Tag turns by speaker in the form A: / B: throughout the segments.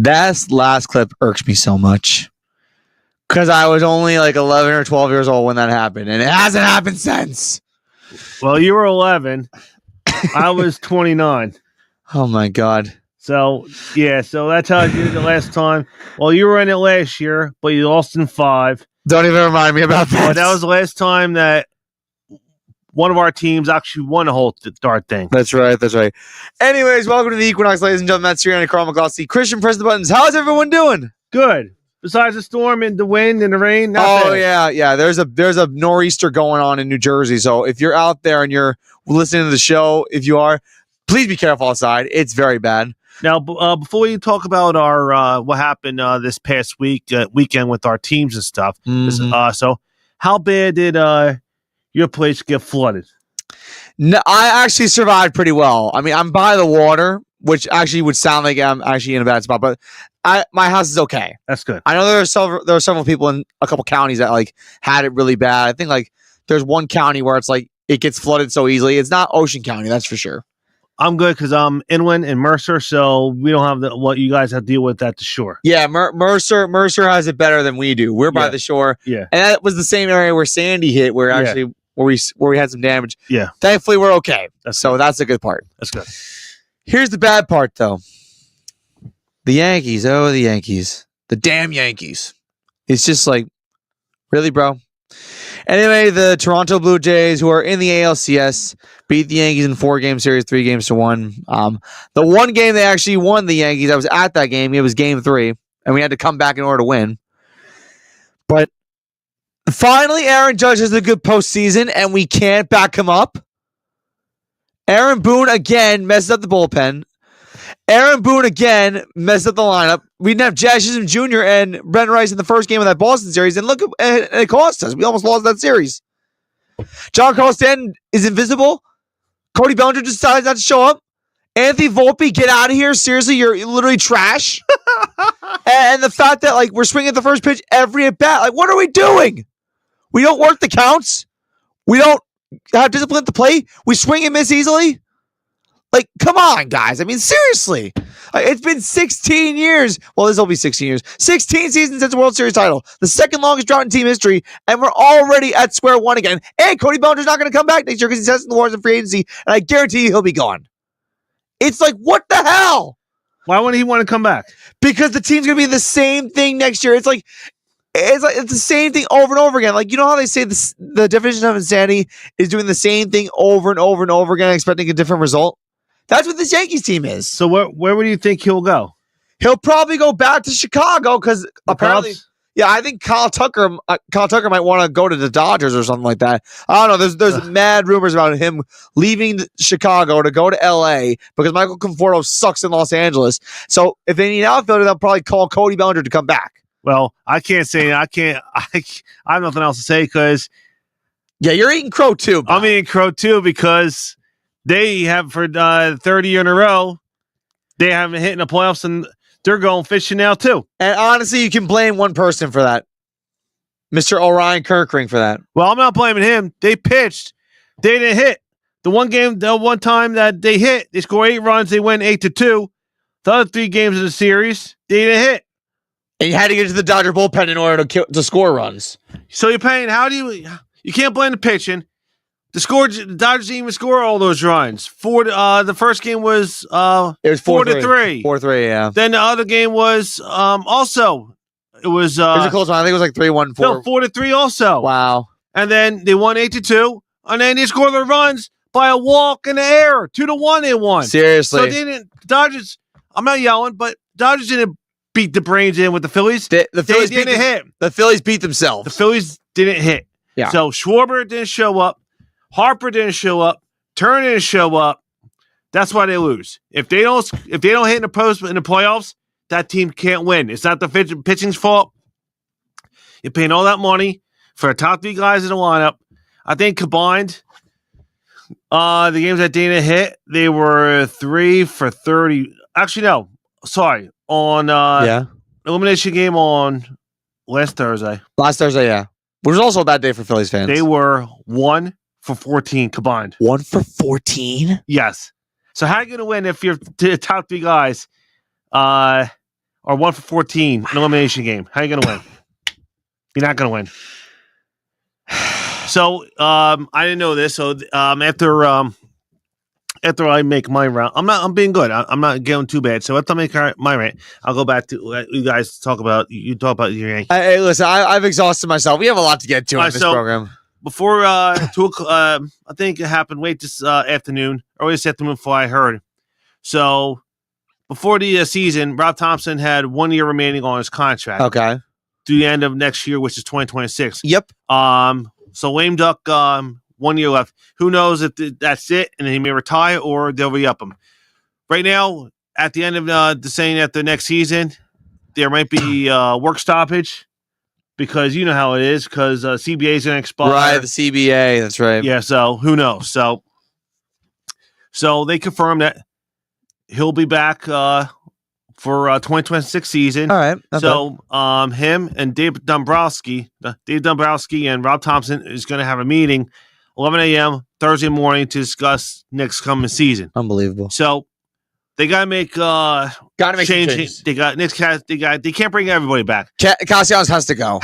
A: That last clip irks me so much. Because I was only like 11 or 12 years old when that happened, and it hasn't happened since.
B: Well, you were 11. I was 29.
A: Oh, my God.
B: So, yeah, so that tells you the last time. Well, you were in it last year, but you lost in 5.
A: Don't even remind me about that.
B: But that was the last time that one of our teams actually won the whole dart thing.
A: That's right. Anyways, welcome to the Equinox, ladies and gentlemen. That's Siriani, Carl Maglowski. Christian, press the buttons. How's everyone doing?
B: Good. Besides the storm and the wind and the rain. Not bad.
A: Yeah. There's a nor'easter going on in New Jersey. So if you're out there and you're listening to the show, if you are, please be careful outside. It's very bad.
B: Now, before we talk about our what happened this past weekend with our teams and stuff, so how bad did your place get flooded?
A: No, I actually survived pretty well. I mean, I'm by the water, which actually would sound like I'm actually in a bad spot, but my house is okay.
B: That's good.
A: I know there are several people in a couple counties that like had it really bad. I think like there's one county where it's like it gets flooded so easily. It's not Ocean County, that's for sure.
B: I'm good because I'm inland in Mercer, so we don't have what you guys have to deal with at the shore.
A: Yeah, Mercer has it better than we do. We're by the shore.
B: Yeah,
A: and that was the same area where Sandy hit, where actually where we had some damage.
B: Yeah,
A: thankfully we're okay. That's the good part.
B: That's good.
A: Here's the bad part, though. The Yankees. Oh, the Yankees. The damn Yankees. It's just like, really, bro? Anyway, the Toronto Blue Jays, who are in the ALCS, beat the Yankees in 4-game series, 3-1. The one game they actually won the Yankees, I was at that game. It was game 3, and we had to come back in order to win. But finally, Aaron Judge has a good postseason, and we can't back him up. Aaron Boone again messes up the bullpen. Aaron Boone again messed up the lineup. We didn't have Jazz Chisholm Jr. and Brent Rice in the first game of that Boston series, and look, it cost us. We almost lost that series. John Carl Stanton is invisible. Cody Bellinger decides not to show up. Anthony Volpe, get out of here. Seriously, you're literally trash. And the fact that like we're swinging at the first pitch every at bat, like what are we doing? We don't work the counts. We don't have discipline at the plate. We swing and miss easily. Like, come on, guys. I mean, seriously. It's been 16 years. Well, this will be 16 years. 16 seasons since the World Series title. The second longest drought in team history. And we're already at square one again. And Cody Bellinger's not going to come back next year because he's testing the waters in free agency. And I guarantee you he'll be gone. It's like, what the hell?
B: Why wouldn't he want to come back?
A: Because the team's going to be the same thing next year. It's the same thing over and over again. Like, you know how they say the definition of insanity is doing the same thing over and over and over again, expecting a different result? That's what this Yankees team is.
B: So where would you think he'll go?
A: He'll probably go back to Chicago because apparently, I think Kyle Tucker might want to go to the Dodgers or something like that. I don't know. There's mad rumors about him leaving Chicago to go to LA because Michael Conforto sucks in Los Angeles. So if they need an outfielder, they'll probably call Cody Bellinger to come back.
B: Well, I can't say I have nothing else to say because
A: you're eating crow too.
B: I'm eating crow too because they have for 30 years in a row, they haven't hit in the playoffs, and they're going fishing now too.
A: And honestly, you can blame one person for that, Mr. Orion Kirkring, for that.
B: Well, I'm not blaming him. They pitched, they didn't hit. The one time that they hit, they score 8 runs, they win 8-2. The other 3 games of the series, they didn't hit.
A: And you had to get to the Dodger bullpen in order to score runs.
B: So you're paying. You can't blame the pitching. The Dodgers didn't even score all those runs. The first game was it was 4-3.
A: 4-3, yeah.
B: Then the other game was also it was
A: a close one. I think it was like 3-1, 4.
B: No, 4-3 also.
A: Wow.
B: And then they won 8-2, and then they scored the runs by a walk in the air. 2-1 they won.
A: Seriously.
B: So they didn't Dodgers. I'm not yelling, but Dodgers didn't beat the brains in with the Phillies.
A: The Phillies
B: didn't hit.
A: The Phillies beat themselves.
B: The Phillies didn't hit.
A: Yeah.
B: So Schwarber didn't show up. Harper didn't show up. Turner didn't show up. That's why they lose. If they don't hit in the playoffs, that team can't win. It's not the pitching's fault. You're paying all that money for the top 3 guys in the lineup. I think combined, the games that didn't hit, they were 3 for 30. Actually, no. Sorry. On elimination game on last Thursday.
A: Yeah. Which was also a bad day for Phillies fans.
B: They were 1 for 14 combined.
A: 1 for 14?
B: Yes. So how are you going to win if your top 3 guys are or 1 for 14 in elimination game. How are you going to win? You're not going to win. So I didn't know this. So after I make my round, I'm being good. I'm not getting too bad. So after I make my rant, I'll go back to you guys talk about. You talk about your Yankees.
A: Hey, listen, I've exhausted myself. We have a lot to get to in this program.
B: Before 2 o'clock, I think it happened late this afternoon, early this afternoon before I heard. So before the season, Rob Thompson had 1 year remaining on his contract.
A: Okay.
B: Through the end of next year, which is 2026.
A: Yep.
B: So lame duck, 1 year left. Who knows if that's it, and he may retire or they'll re-up him. Right now, at the end of the saying at the next season, there might be work stoppage because you know how it is because CBA is going to expire.
A: Right, the CBA. That's right.
B: Yeah. So who knows? So they confirmed that he'll be back for 2026 season.
A: All right.
B: So him and Dave Dombrowski and Rob Thompson is going to have a meeting 11 a.m. Thursday morning to discuss next coming season.
A: Unbelievable.
B: So they got to make
A: changes.
B: They can't bring everybody back.
A: Castellanos has to go.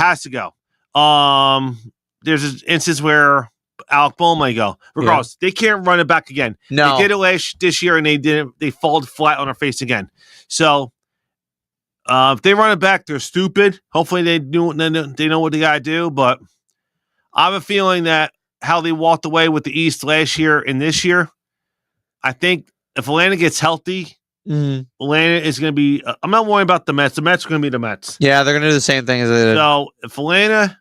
B: There's an instance where Alec Bohm might go. Regardless, they can't run it back again.
A: No.
B: They did it this year and they didn't. They fall flat on their face again. So if they run it back, they're stupid. Hopefully they know what they got to do. But I have a feeling that how they walked away with the East last year and this year, I think if Atlanta gets healthy, Atlanta is going to be. I'm not worrying about the Mets. The Mets are going to be the Mets.
A: Yeah, they're going to do the same thing as they did.
B: So if Atlanta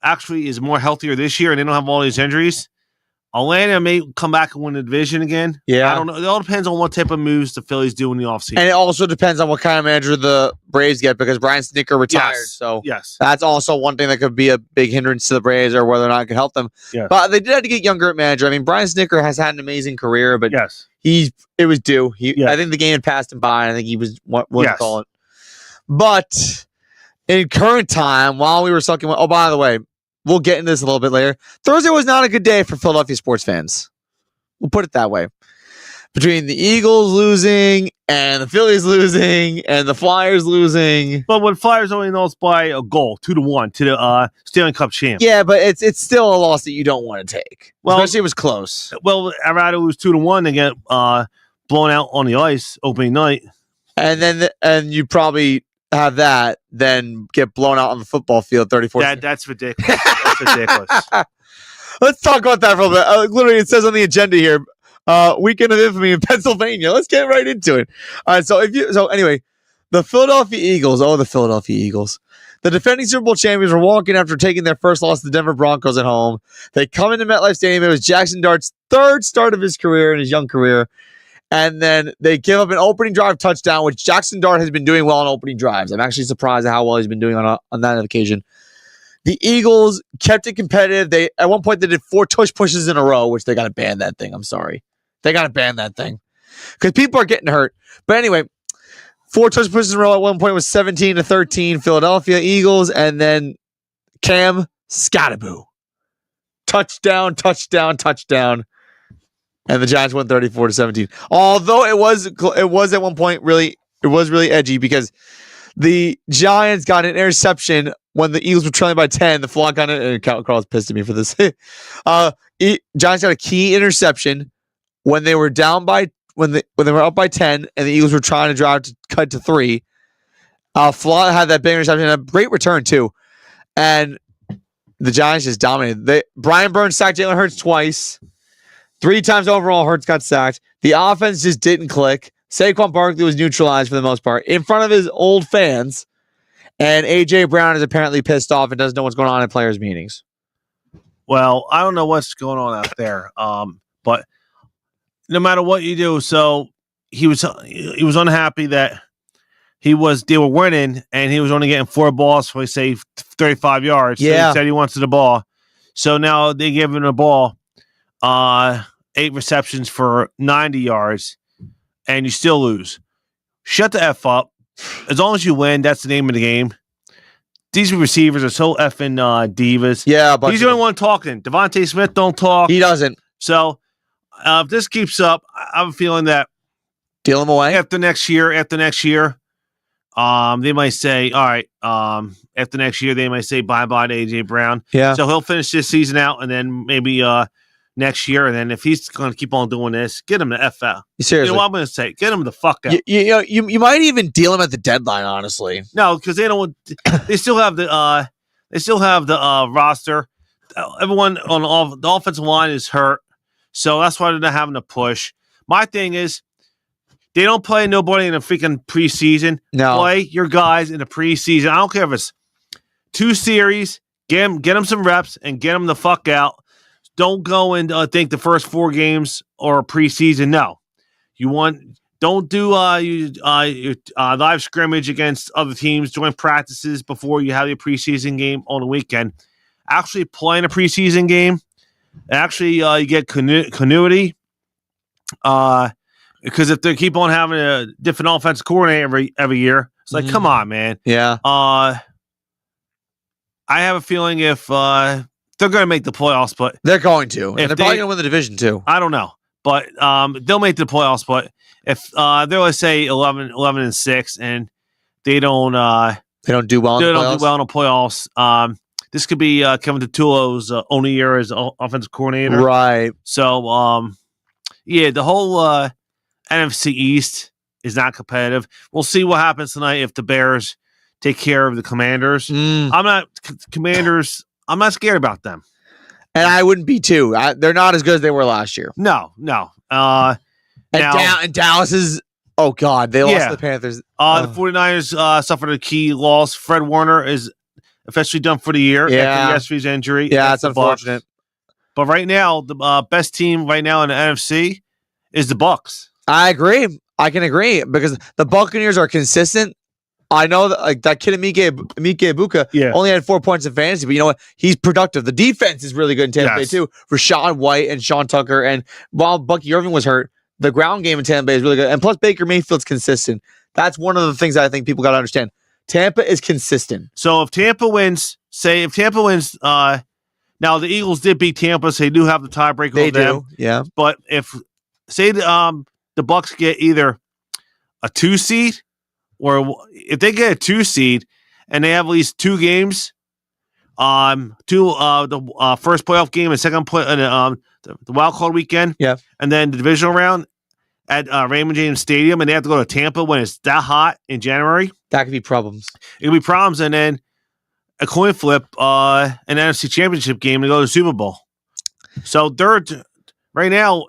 B: actually is more healthier this year and they don't have all these injuries, Atlanta may come back and win the division again.
A: Yeah.
B: I don't know. It all depends on what type of moves the Phillies do in the offseason.
A: And it also depends on what kind of manager the Braves get because Brian Snitker retired.
B: Yes.
A: So
B: yes,
A: that's also one thing that could be a big hindrance to the Braves or whether or not it could help them.
B: Yes.
A: But they did have to get younger at manager. I mean, Brian Snitker has had an amazing career, but
B: yes,
A: it was due.
B: Yes.
A: I think the game had passed him by. And I think he was what to
B: Yes.
A: call it. But in current time, while we were sucking, oh, by the way, we'll get into this a little bit later. Thursday was not a good day for Philadelphia sports fans. We'll put it that way. Between the Eagles losing and the Phillies losing and the Flyers losing.
B: but when Flyers only lost by a goal, 2-1 to the Stanley Cup champ.
A: Yeah, but it's still a loss that you don't want to take.
B: Well,
A: especially it was close.
B: Well, I'd rather lose 2-1 than get blown out on the ice opening night.
A: And then and you probably have that, then get blown out on the football field 34.
B: That's ridiculous. That's ridiculous.
A: Let's talk about that for a bit. Literally, it says on the agenda here, weekend of infamy in Pennsylvania. Let's get right into it. All right, so anyway, the Philadelphia Eagles. Oh, the Philadelphia Eagles. The defending Super Bowl champions were walking after taking their first loss to the Denver Broncos at home. They come into MetLife Stadium. It was Jackson Dart's third start of his career in his young career. And then they give up an opening drive touchdown, which Jackson Dart has been doing well on opening drives. I'm actually surprised at how well he's been doing on that occasion. The Eagles kept it competitive. At one point they did 4 tush pushes in a row, which they got to ban that thing. I'm sorry. They got to ban that thing because people are getting hurt. But anyway, 4 tush pushes in a row at one point was 17-13 Philadelphia Eagles. And then Cam Scattaboo. Touchdown. And the Giants won 34-17. Although it was at one point really edgy because the Giants got an interception when the Eagles were trailing by 10. The Flock got it. Carl's pissed at me for this. Giants got a key interception when they were down by when they were up by 10, and the Eagles were trying to drive to cut to 3. Flock had that big interception, and a great return too, and the Giants just dominated. Brian Burns sacked Jalen Hurts twice. 3 times overall, Hurts got sacked. The offense just didn't click. Saquon Barkley was neutralized for the most part in front of his old fans. And A.J. Brown is apparently pissed off and doesn't know what's going on in players' meetings.
B: Well, I don't know what's going on out there. But no matter what you do, so he was unhappy that they were winning and he was only getting 4 balls for, say, 35 yards.
A: Yeah.
B: So he said he wanted the ball. So now they give him the ball. 8 receptions for 90 yards, and you still lose. Shut the F up. As long as you win, that's the name of the game. These receivers are so effing divas.
A: Yeah, but
B: he's the only one talking. Devontae Smith don't talk.
A: He doesn't.
B: So if this keeps up, I'm feeling that
A: deal him away
B: after next year, They might say, all right, after next year, they might say bye-bye to A.J. Brown.
A: Yeah.
B: So he'll finish this season out, and then maybe next year, and then if he's going to keep on doing this, get him the F out.
A: Seriously.
B: You know what I'm going to say? Get him the fuck out.
A: You might even deal him at the deadline, honestly.
B: No, because they don't. They still have the roster. Everyone on the offensive line is hurt, so that's why they're not having to push. My thing is, they don't play nobody in the freaking preseason.
A: No.
B: Play your guys in the preseason. I don't care if it's 2 series. Get them some reps and get them the fuck out. Don't go and think the first 4 games are preseason. No, don't do live scrimmage against other teams. Join practices before you have your preseason game on the weekend. Actually, play in a preseason game. Actually, you get continuity. Because if they keep on having a different offensive coordinator every year, it's like, come on, man.
A: Yeah.
B: I have a feeling if they're going to make the playoffs, but
A: they're going to. And they're probably going to win the division too.
B: I don't know, but they'll make the playoffs. But if they're, let's say 11-6, and they don't
A: do well in
B: the playoffs, this could be Kevin Tutulo's only year as offensive coordinator,
A: right?
B: So, yeah, the whole NFC East is not competitive. We'll see what happens tonight if the Bears take care of the Commanders. I'm not scared about them.
A: And I wouldn't be too. They're not as good as they were last year.
B: No. And
A: Dallas is, oh God, they lost to the Panthers.
B: The 49ers suffered a key loss. Fred Warner is officially done for the year after yesterday's injury.
A: Yeah, it's unfortunate.
B: But right now, the best team right now in the NFC is the Bucs.
A: I agree. I can agree because the Buccaneers are consistent. I know that that kid Emike Ibuka only had 4 points in fantasy, but you know what? He's productive. The defense is really good in Tampa Bay too. Rashawn White and Sean Tucker, and while Bucky Irving was hurt, the ground game in Tampa Bay is really good. And plus, Baker Mayfield's consistent. That's one of the things that I think people got to understand. Tampa is consistent.
B: So if Tampa wins, now the Eagles did beat Tampa, so they do have the tiebreaker over them.
A: Yeah.
B: But if the Bucs get either a 2 seed, or if they get a 2 seed and they have at least 2 games, the first playoff game and second the wild card weekend, and then the divisional round at Raymond James Stadium, and they have to go to Tampa when it's that hot in January.
A: That could be problems.
B: It could be problems, and then a coin flip, an NFC Championship game to go to the Super Bowl. So they're right now.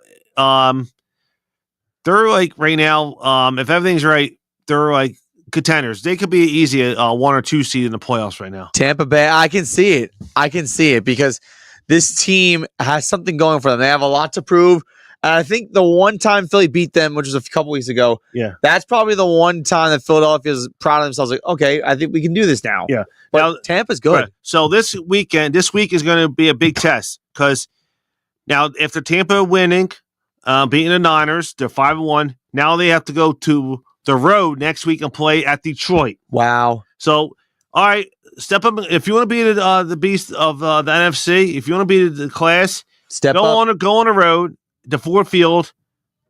B: They're like right now. If everything's right, they're like contenders. They could be easy 1 or 2 seed in the playoffs right now.
A: Tampa Bay, I can see it because this team has something going for them. They have a lot to prove. And I think the one time Philly beat them, which was a couple weeks ago, that's probably the one time that Philadelphia is proud of themselves. Like, okay, I think we can do this now.
B: Yeah,
A: but now, Tampa's good.
B: Right. So this week is going to be a big test because now after Tampa winning, beating the Niners, they're 5-1. Now they have to go to the road next week and play at Detroit.
A: Wow.
B: So, all right, step up. If you want to be the beast of the NFC, if you want to be the class, go on the road, the Ford Field,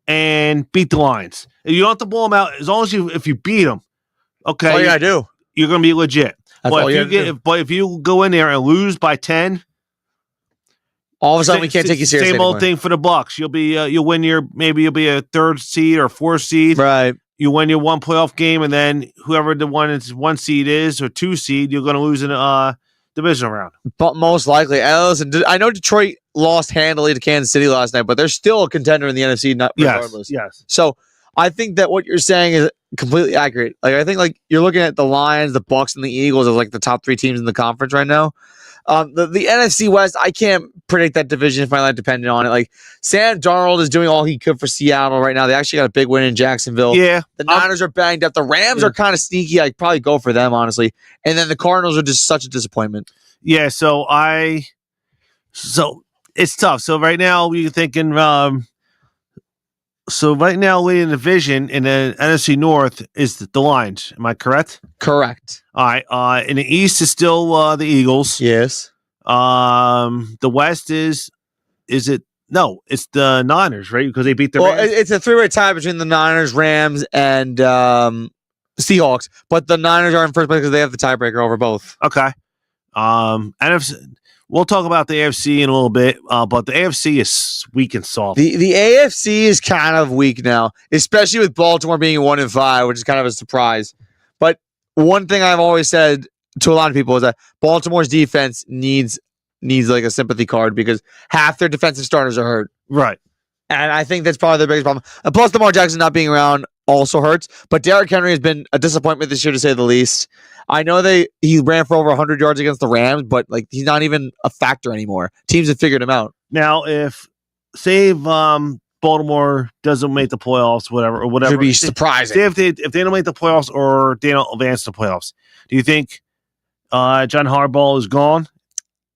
B: and beat the Lions. You don't have to blow them out as long as if you beat them. Okay,
A: that's all you gotta do.
B: You're going to be legit.
A: But
B: if you go in there and lose by 10,
A: all of a sudden we can't take you seriously.
B: Same old thing for the Bucs. You'll be you'll win you'll be a 3rd seed or 4th seed.
A: Right.
B: You win your 1 playoff game, and then whoever the 1 seed is or 2 seed, you're going to lose in a divisional round.
A: But most likely, listen, I know Detroit lost handily to Kansas City last night, but they're still a contender in the NFC, not regardless.
B: Yes.
A: So I think that what you're saying is completely accurate. Like I think like you're looking at the Lions, the Bucs, and the Eagles as like the top 3 teams in the conference right now. The NFC West, I can't predict that division if my life depended on it. Like Sam Darnold is doing all he could for Seattle right now. They actually got a big win in Jacksonville.
B: Yeah.
A: The Niners are banged up. The Rams are kind of sneaky. I'd probably go for them, honestly. And then the Cardinals are just such a disappointment.
B: Yeah, so it's tough. So right now we're thinking right now leading the division in the NFC North is the Lions. Am I correct?
A: Correct.
B: All right. In the East is still the Eagles.
A: Yes.
B: The West is it? No, it's the Niners, right? Because they beat the Rams.
A: It's a 3-way tie between the Niners, Rams, and Seahawks, but the Niners are in first place because they have the tiebreaker over both.
B: Okay. NFC, we'll talk about the AFC in a little bit, but the AFC is weak and soft.
A: The AFC is kind of weak now, especially with Baltimore being 1-5, which is kind of a surprise. But one thing I've always said to a lot of people is that Baltimore's defense needs like a sympathy card because half their defensive starters are hurt.
B: Right.
A: And I think that's probably the biggest problem. And plus, Lamar Jackson not being around also hurts. But Derrick Henry has been a disappointment this year, to say the least. I know he ran for over 100 yards against the Rams, but like he's not even a factor anymore. Teams have figured him out.
B: Now, if Baltimore doesn't make the playoffs, whatever,
A: Should be surprising.
B: Say if they don't make the playoffs or they don't advance the playoffs, do you think John Harbaugh is gone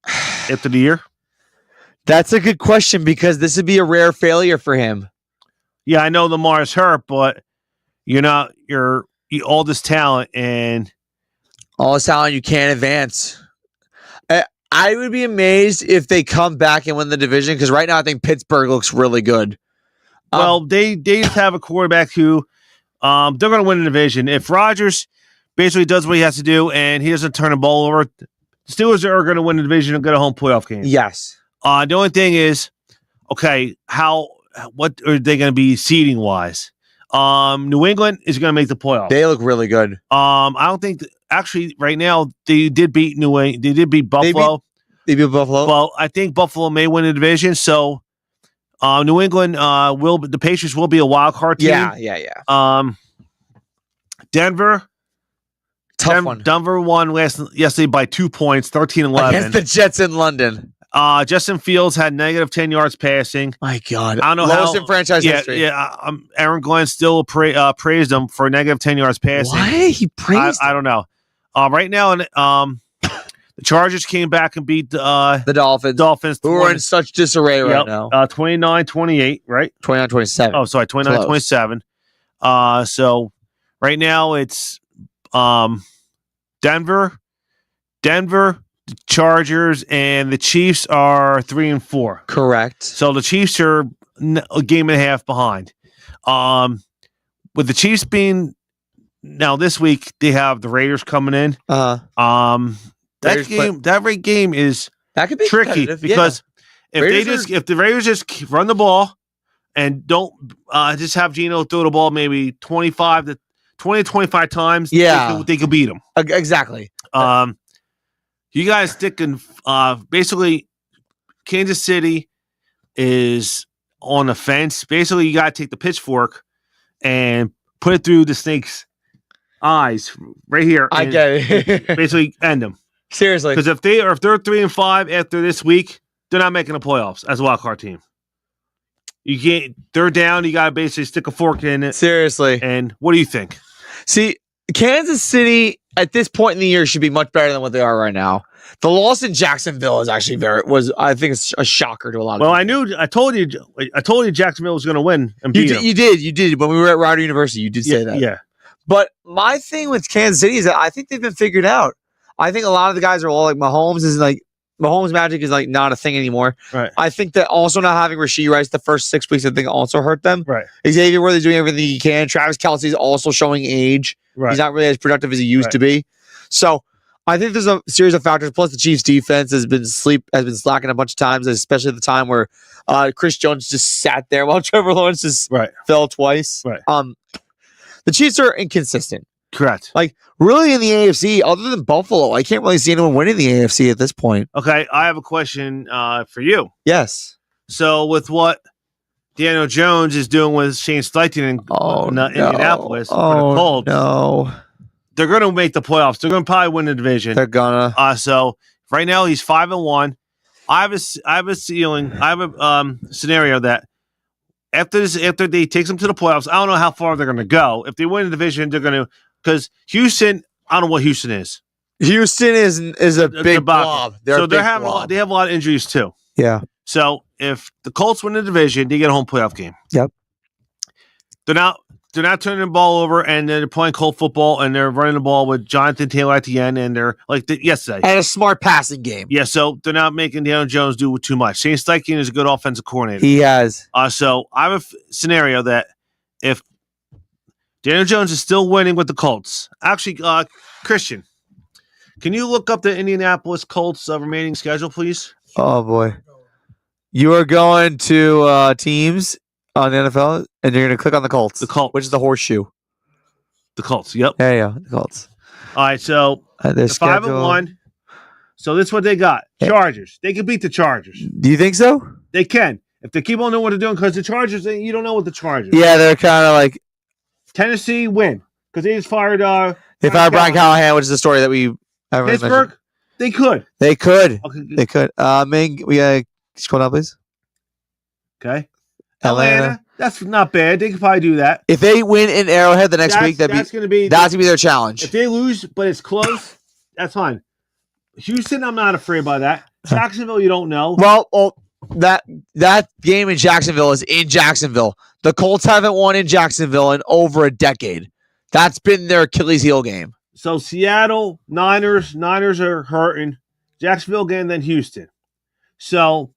B: after the year?
A: That's a good question because this would be a rare failure for him.
B: Yeah, I know Lamar's hurt, but you're all this talent and
A: all this talent, you can't advance. I would be amazed if they come back and win the division because right now I think Pittsburgh looks really good.
B: Well, they just have a quarterback who they're going to win the division. If Rodgers basically does what he has to do and he doesn't turn the ball over, the Steelers are going to win the division and get a home playoff game.
A: Yes.
B: The only thing is, okay, what are they going to be seeding wise? New England is going to make the playoffs.
A: They look really good.
B: I don't think actually right now they did beat New England. They did beat Buffalo.
A: They beat Buffalo.
B: Well, I think Buffalo may win the division. So, New England the Patriots will be a wild card team.
A: Yeah.
B: Denver.
A: Tough one.
B: Denver won yesterday by 2 points, 13-11.
A: Against the Jets in London.
B: Justin Fields had negative 10 yards passing.
A: My God.
B: I don't know
A: lowest in franchise history.
B: Yeah. Aaron Glenn still praised him for negative 10 yards passing.
A: Why? He praised
B: I don't know. Right now, the Chargers came back and beat the
A: Dolphins. Who are in such disarray right now.
B: 29-28, right?
A: 29-27.
B: Oh, sorry, 29-27. So right now it's Denver, the Chargers, and the Chiefs are 3-4.
A: Correct.
B: So the Chiefs are a game and a half behind. With the Chiefs being now this week, they have the Raiders coming in. That game is
A: that could be
B: tricky because if the Raiders just run the ball and don't just have Geno throw the ball maybe 20 to 25 times, they could beat them.
A: Exactly.
B: You guys thinking basically Kansas City is on the fence. Basically, you got to take the pitchfork and put it through the snake's eyes right here.
A: I get it.
B: Basically, end them.
A: Seriously,
B: because if they're 3-5 after this week, they're not making the playoffs as a wild card team. You can't. They're down. You got to basically stick a fork in it.
A: Seriously.
B: And what do you think?
A: See, Kansas City at this point in the year should be much better than what they are right now. The loss in Jacksonville is actually I think it's a shocker to a lot of people.
B: I told you Jacksonville was going to win and beat them.
A: You did. When we were at Rider University, you did say that.
B: Yeah.
A: But my thing with Kansas City is that I think they've been figured out. I think a lot of the guys are all like Mahomes magic is like not a thing anymore.
B: Right.
A: I think that also not having Rashee Rice the first 6 weeks, I think also hurt them.
B: Right.
A: Xavier Worthy's doing everything he can. Travis Kelce's also showing age.
B: Right.
A: He's not really as productive as he used to be. So I think there's a series of factors. Plus, the Chiefs' defense has been slacking a bunch of times, especially at the time where Chris Jones just sat there while Trevor Lawrence just fell twice.
B: Right.
A: The Chiefs are inconsistent.
B: Correct.
A: Like, really in the AFC, other than Buffalo, I can't really see anyone winning the AFC at this point.
B: Okay, I have a question for you.
A: Yes.
B: So, with what Daniel Jones is doing with Shane Steichen in Indianapolis for the Colts, they're going to make the playoffs. They're going to probably win the division.
A: They're gonna.
B: So, right now, he's 5-1. I have a scenario that after they take them to the playoffs, I don't know how far they're going to go. If they win the division, they're going to. Because Houston, I don't know what Houston is.
A: Houston is a big blob.
B: They have a lot of injuries too.
A: Yeah.
B: So if the Colts win the division, they get a home playoff game.
A: Yep.
B: They're not turning the ball over, and they're playing cold football, and they're running the ball with Jonathan Taylor at the end, and they're like yesterday.
A: And a smart passing game.
B: Yeah. So they're not making Daniel Jones do too much. Shane Steichen is a good offensive coordinator.
A: He has.
B: So I have a scenario that if Daniel Jones is still winning with the Colts. Actually, Christian, can you look up the Indianapolis Colts remaining schedule, please?
A: Oh boy, you are going to teams on the NFL, and you're going to click on the Colts.
B: The Colts.
A: Which is the horseshoe.
B: The Colts. Yep.
A: There you go. The Colts.
B: All right. So
A: They're
B: they're 5-1. So this is what they got. Chargers. They can beat the Chargers.
A: Do you think so?
B: They can. If they keep on doing what they're doing, because the Chargers, you don't know what the Chargers.
A: Yeah, they're kind of like
B: Tennessee win because they just fired.
A: They fired Brian Callahan, which is the story that we haven't
B: Pittsburgh.
A: mentioned.
B: They could.
A: They could.
B: Okay.
A: They could. Ming, scroll down, please.
B: Okay. Atlanta. That's not bad. They could probably do that.
A: If they win in Arrowhead the next week, that's gonna be their challenge.
B: If they lose, but it's close, that's fine. Houston, I'm not afraid by that. Jacksonville, you don't know.
A: Well, that game in Jacksonville is in Jacksonville. The Colts haven't won in Jacksonville in over a decade. That's been their Achilles heel game.
B: So Seattle, Niners are hurting. Jacksonville again, then Houston. So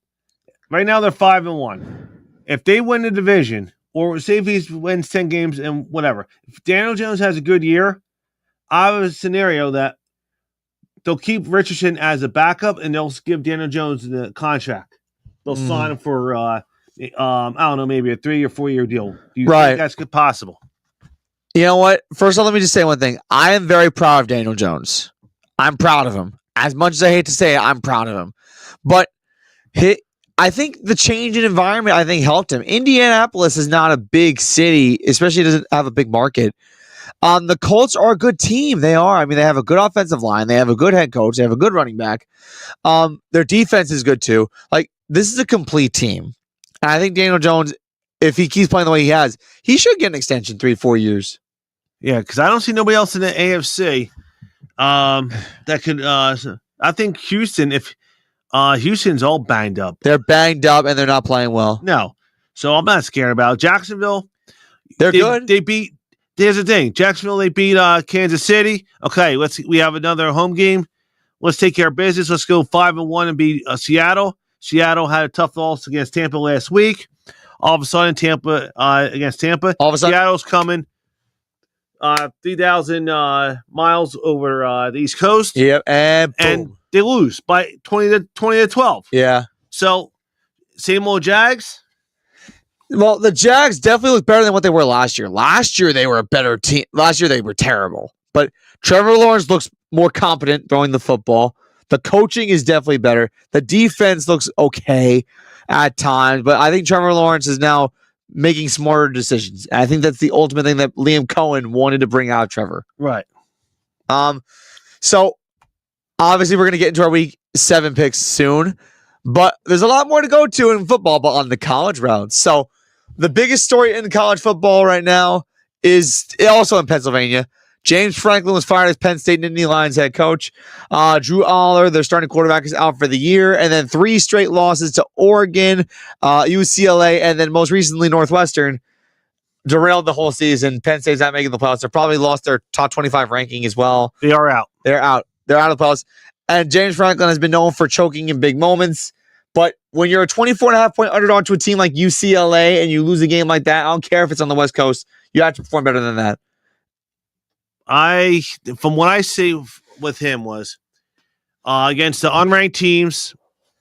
B: right now they're 5-1. If they win the division, or say if he wins 10 games and whatever, if Daniel Jones has a good year, I have a scenario that they'll keep Richardson as a backup and they'll give Daniel Jones the contract. They'll sign him for, I don't know, maybe a 3 or 4 year deal. Do you think that's possible?
A: You know what? First of all, let me just say one thing. I am very proud of Daniel Jones. I'm proud of him. As much as I hate to say it, I'm proud of him. But I think the change in environment, helped him. Indianapolis is not a big city, especially doesn't have a big market. The Colts are a good team. They are. I mean, they have a good offensive line. They have a good head coach. They have a good running back. Their defense is good too. Like, this is a complete team. And I think Daniel Jones, if he keeps playing the way he has, he should get an extension 3-4 years.
B: Yeah, because I don't see nobody else in the AFC that could. I think Houston, if Houston's all banged up.
A: They're banged up and they're not playing well.
B: No. So I'm not scared about it. Jacksonville.
A: They're good.
B: They beat. Here's the thing. Jacksonville, they beat Kansas City. Okay, we have another home game. Let's take care of business. Let's go 5-1 and beat Seattle. Seattle had a tough loss against Tampa last week. All of a sudden, Tampa against Tampa.
A: All of a sudden,
B: Seattle's coming 3,000 miles over the East Coast.
A: Yep, and
B: they lose by 20 to 12.
A: Yeah.
B: So, same old Jags.
A: Well, the Jags definitely look better than what they were last year. Last year, they were a better team. Last year, they were terrible. But Trevor Lawrence looks more competent throwing the football. The coaching is definitely better. The defense looks okay at times. But I think Trevor Lawrence is now making smarter decisions. And I think that's the ultimate thing that Liam Cohen wanted to bring out of Trevor.
B: Right.
A: So, obviously, we're going to get into our week 7 picks soon. But there's a lot more to go to in football, but on the college round. So, the biggest story in college football right now is also in Pennsylvania. James Franklin was fired as Penn State Nittany Lions head coach. Drew Aller, their starting quarterback, is out for the year. And then 3 straight losses to Oregon, UCLA, and then most recently Northwestern derailed the whole season. Penn State's not making the playoffs. They probably lost their top 25 ranking as well.
B: They are out.
A: They're out. They're out of the playoffs. And James Franklin has been known for choking in big moments. But when you're a 24.5-point underdog to a team like UCLA and you lose a game like that, I don't care if it's on the West Coast. You have to perform better than that.
B: From what I see with him was against the unranked teams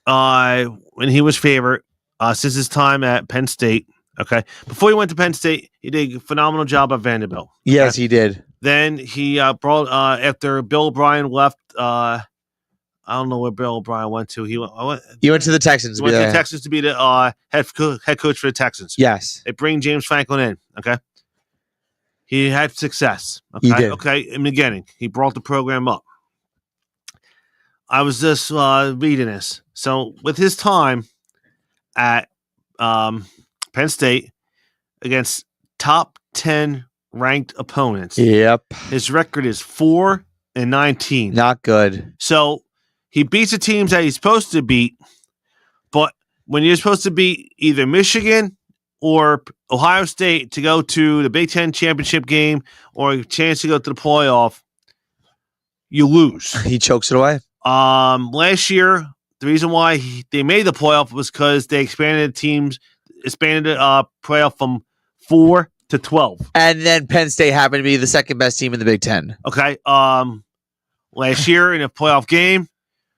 B: when he was favorite since his time at Penn State. Okay, before he went to Penn State, he did a phenomenal job at Vanderbilt. Okay?
A: Yes, he did.
B: Then he brought after Bill O'Brien left. I don't know where Bill O'Brien went to. He went
A: to the Texans.
B: He went to the Texans to be the head coach for the Texans.
A: Yes,
B: they bring James Franklin in. Okay. He had success. Okay?
A: He did.
B: Okay, in the beginning, he brought the program up. I was just reading this. So, with his time at Penn State against top 10 ranked opponents,
A: yep,
B: his record is 4-19.
A: Not good.
B: So, he beats the teams that he's supposed to beat, but when you're supposed to beat either Michigan or Ohio State to go to the Big Ten championship game or a chance to go to the playoff, you lose.
A: He chokes it away.
B: Last year, the reason why they made the playoff was because they expanded the playoff from 4 to 12.
A: And then Penn State happened to be the second best team in the Big Ten.
B: Okay. Last year in a playoff game,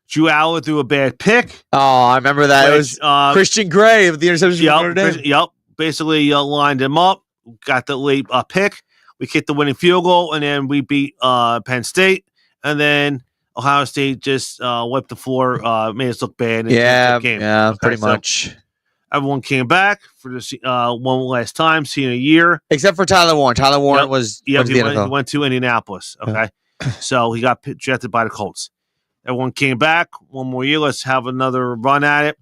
B: Drew Allen threw a bad pick.
A: Oh, I remember that.
B: Which,
A: it was Christian Gray with the interception from Notre Dame.
B: Yep. Basically lined him up, got the late pick. We kicked the winning field goal, and then we beat Penn State. And then Ohio State just wiped the floor, made us look bad.
A: Pretty much.
B: Everyone came back for this one last time, senior year.
A: Except for Tyler Warren. Tyler Warren
B: he went to Indianapolis. Okay. So he got drafted by the Colts. Everyone came back. One more year. Let's have another run at it.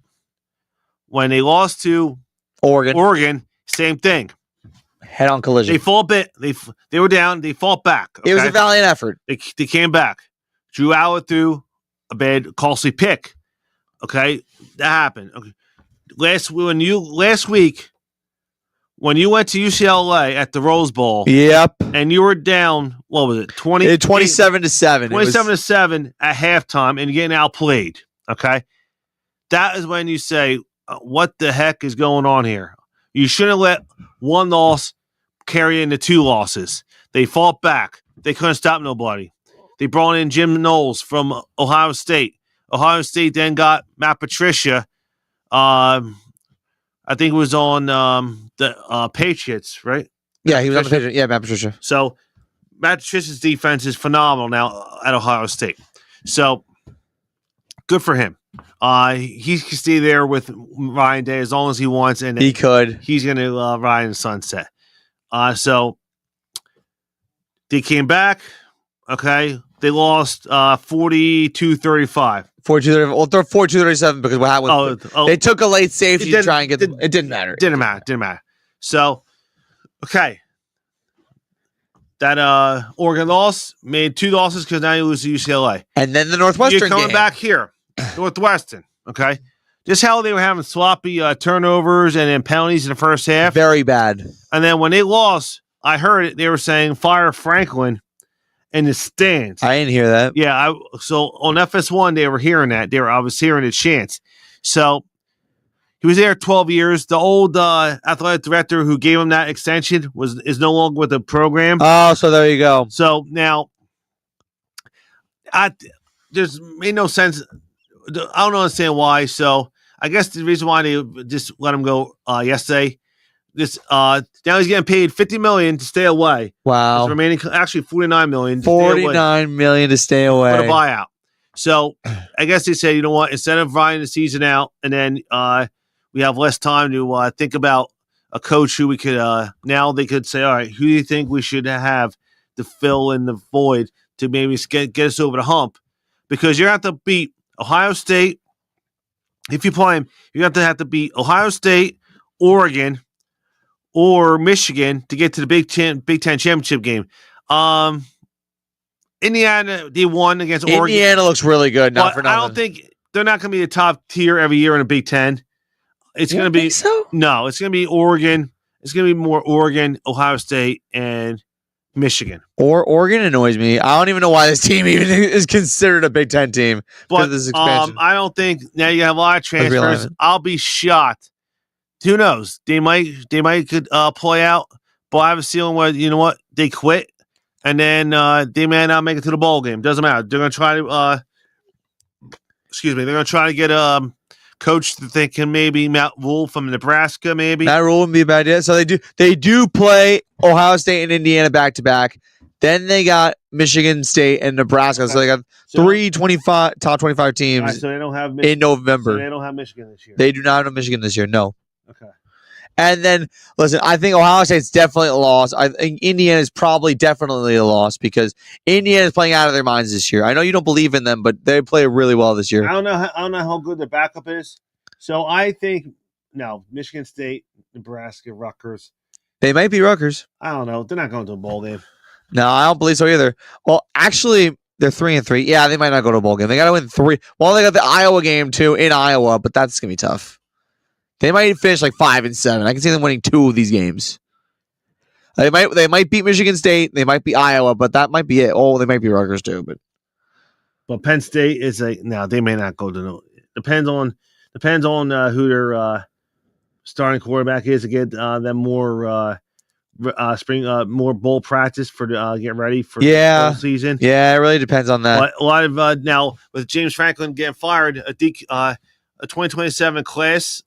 B: When they lost to Oregon, same thing.
A: Head-on collision.
B: They fall bit. They were down. They fought back. Okay?
A: It was a valiant effort.
B: They came back. Drew Allen threw a bad, costly pick. Okay, that happened. Okay. Last week, when you went to UCLA at the Rose Bowl,
A: yep,
B: and you were down, what was it,
A: 27-7,
B: 27-7 at halftime, and you're getting outplayed. Okay, that is when you say, "What the heck is going on here?" You shouldn't let one loss carry into two losses. They fought back. They couldn't stop nobody. They brought in Jim Knowles from Ohio State. Ohio State then got Matt Patricia. I think it was on the Patriots, right?
A: Yeah, he was on the Patriots. Yeah, Matt Patricia.
B: So Matt Patricia's defense is phenomenal now at Ohio State. So good for him. He can stay there with Ryan Day as long as he wants, and
A: he could.
B: He's going to ride in the sunset. So they came back. Okay, they lost 42-35.
A: 42-37 because what happened? They took a late safety to try and get them. It didn't matter.
B: Didn't matter. So, okay. That Oregon loss made two losses because now you lose to UCLA.
A: And then the Northwestern
B: You're coming back here. Northwestern, okay? Just how they were having sloppy turnovers and then penalties in the first half.
A: Very bad.
B: And then when they lost, I heard it. They were saying fire Franklin in the stands.
A: I didn't hear that.
B: Yeah, so on FS1 they were hearing that. I was hearing the chants. So he was there 12 years. The old athletic director who gave him that extension is no longer with the program.
A: Oh, so there you go.
B: So now, there's made no sense. I don't understand why. So I guess the reason why they just let him go yesterday. Now he's getting paid $50 million to stay away.
A: Wow.
B: His remaining, actually $49 million.
A: $49 million to stay away
B: for the buyout. So I guess they said, you know what? Instead of riding the season out, and then we have less time to think about a coach who we could. Now they could say, all right, who do you think we should have to fill in the void to maybe get us over the hump? Because you're going to have to beat Ohio State. If you play him, you're going to have to beat Ohio State, Oregon, or Michigan to get to the Big Ten championship game. Indiana, they won against Oregon.
A: Indiana looks really good. Not for nothing.
B: I don't think they're not going to be the top tier every year in the Big Ten. It's going to be
A: so.
B: No, it's going to be Oregon. It's going to be more Oregon, Ohio State, and Michigan.
A: Or Oregon annoys me. I don't even know why this team even is considered a Big Ten team.
B: But
A: this expansion.
B: I don't think now you have a lot of transfers. I'll be shocked. Who knows? They might could play out. But I have a feeling where you know what they quit, and then they may not make it to the bowl game. Doesn't matter. They're going to try to. They're going to try to get a coach that they can maybe Matt Rule from Nebraska. Maybe
A: Matt Rule wouldn't be a bad idea. So they do play Ohio State and Indiana back to back. Then they got Michigan State and Nebraska. Okay. So they got three top 25 teams.
B: Right, so they don't have
A: in November.
B: So they don't have Michigan this year.
A: They do not have Michigan this year. No.
B: Okay.
A: And then, listen, I think Ohio State's definitely a loss. I think Indiana is probably definitely a loss because Indiana is playing out of their minds this year. I know you don't believe in them, but they play really well this year.
B: I don't know how good their backup is. So I think Michigan State, Nebraska, Rutgers.
A: They might be Rutgers.
B: I don't know. They're not going to a bowl game.
A: No, I don't believe so either. Well, actually, they're 3-3. Yeah, they might not go to a bowl game. They got to win 3. Well, they got the Iowa game too in Iowa, but that's gonna be tough. They might finish like 5-7. I can see them winning 2 of these games. They might beat Michigan State. They might beat Iowa, but that might be it. Oh, they might be Rutgers too.
B: But Penn State is they may not go to no. Depends on who their starting quarterback is to get them more spring more bowl practice for getting ready for
A: Yeah.
B: the bowl season.
A: Yeah, it really depends on that.
B: But a lot of now with James Franklin getting fired, a 2027 class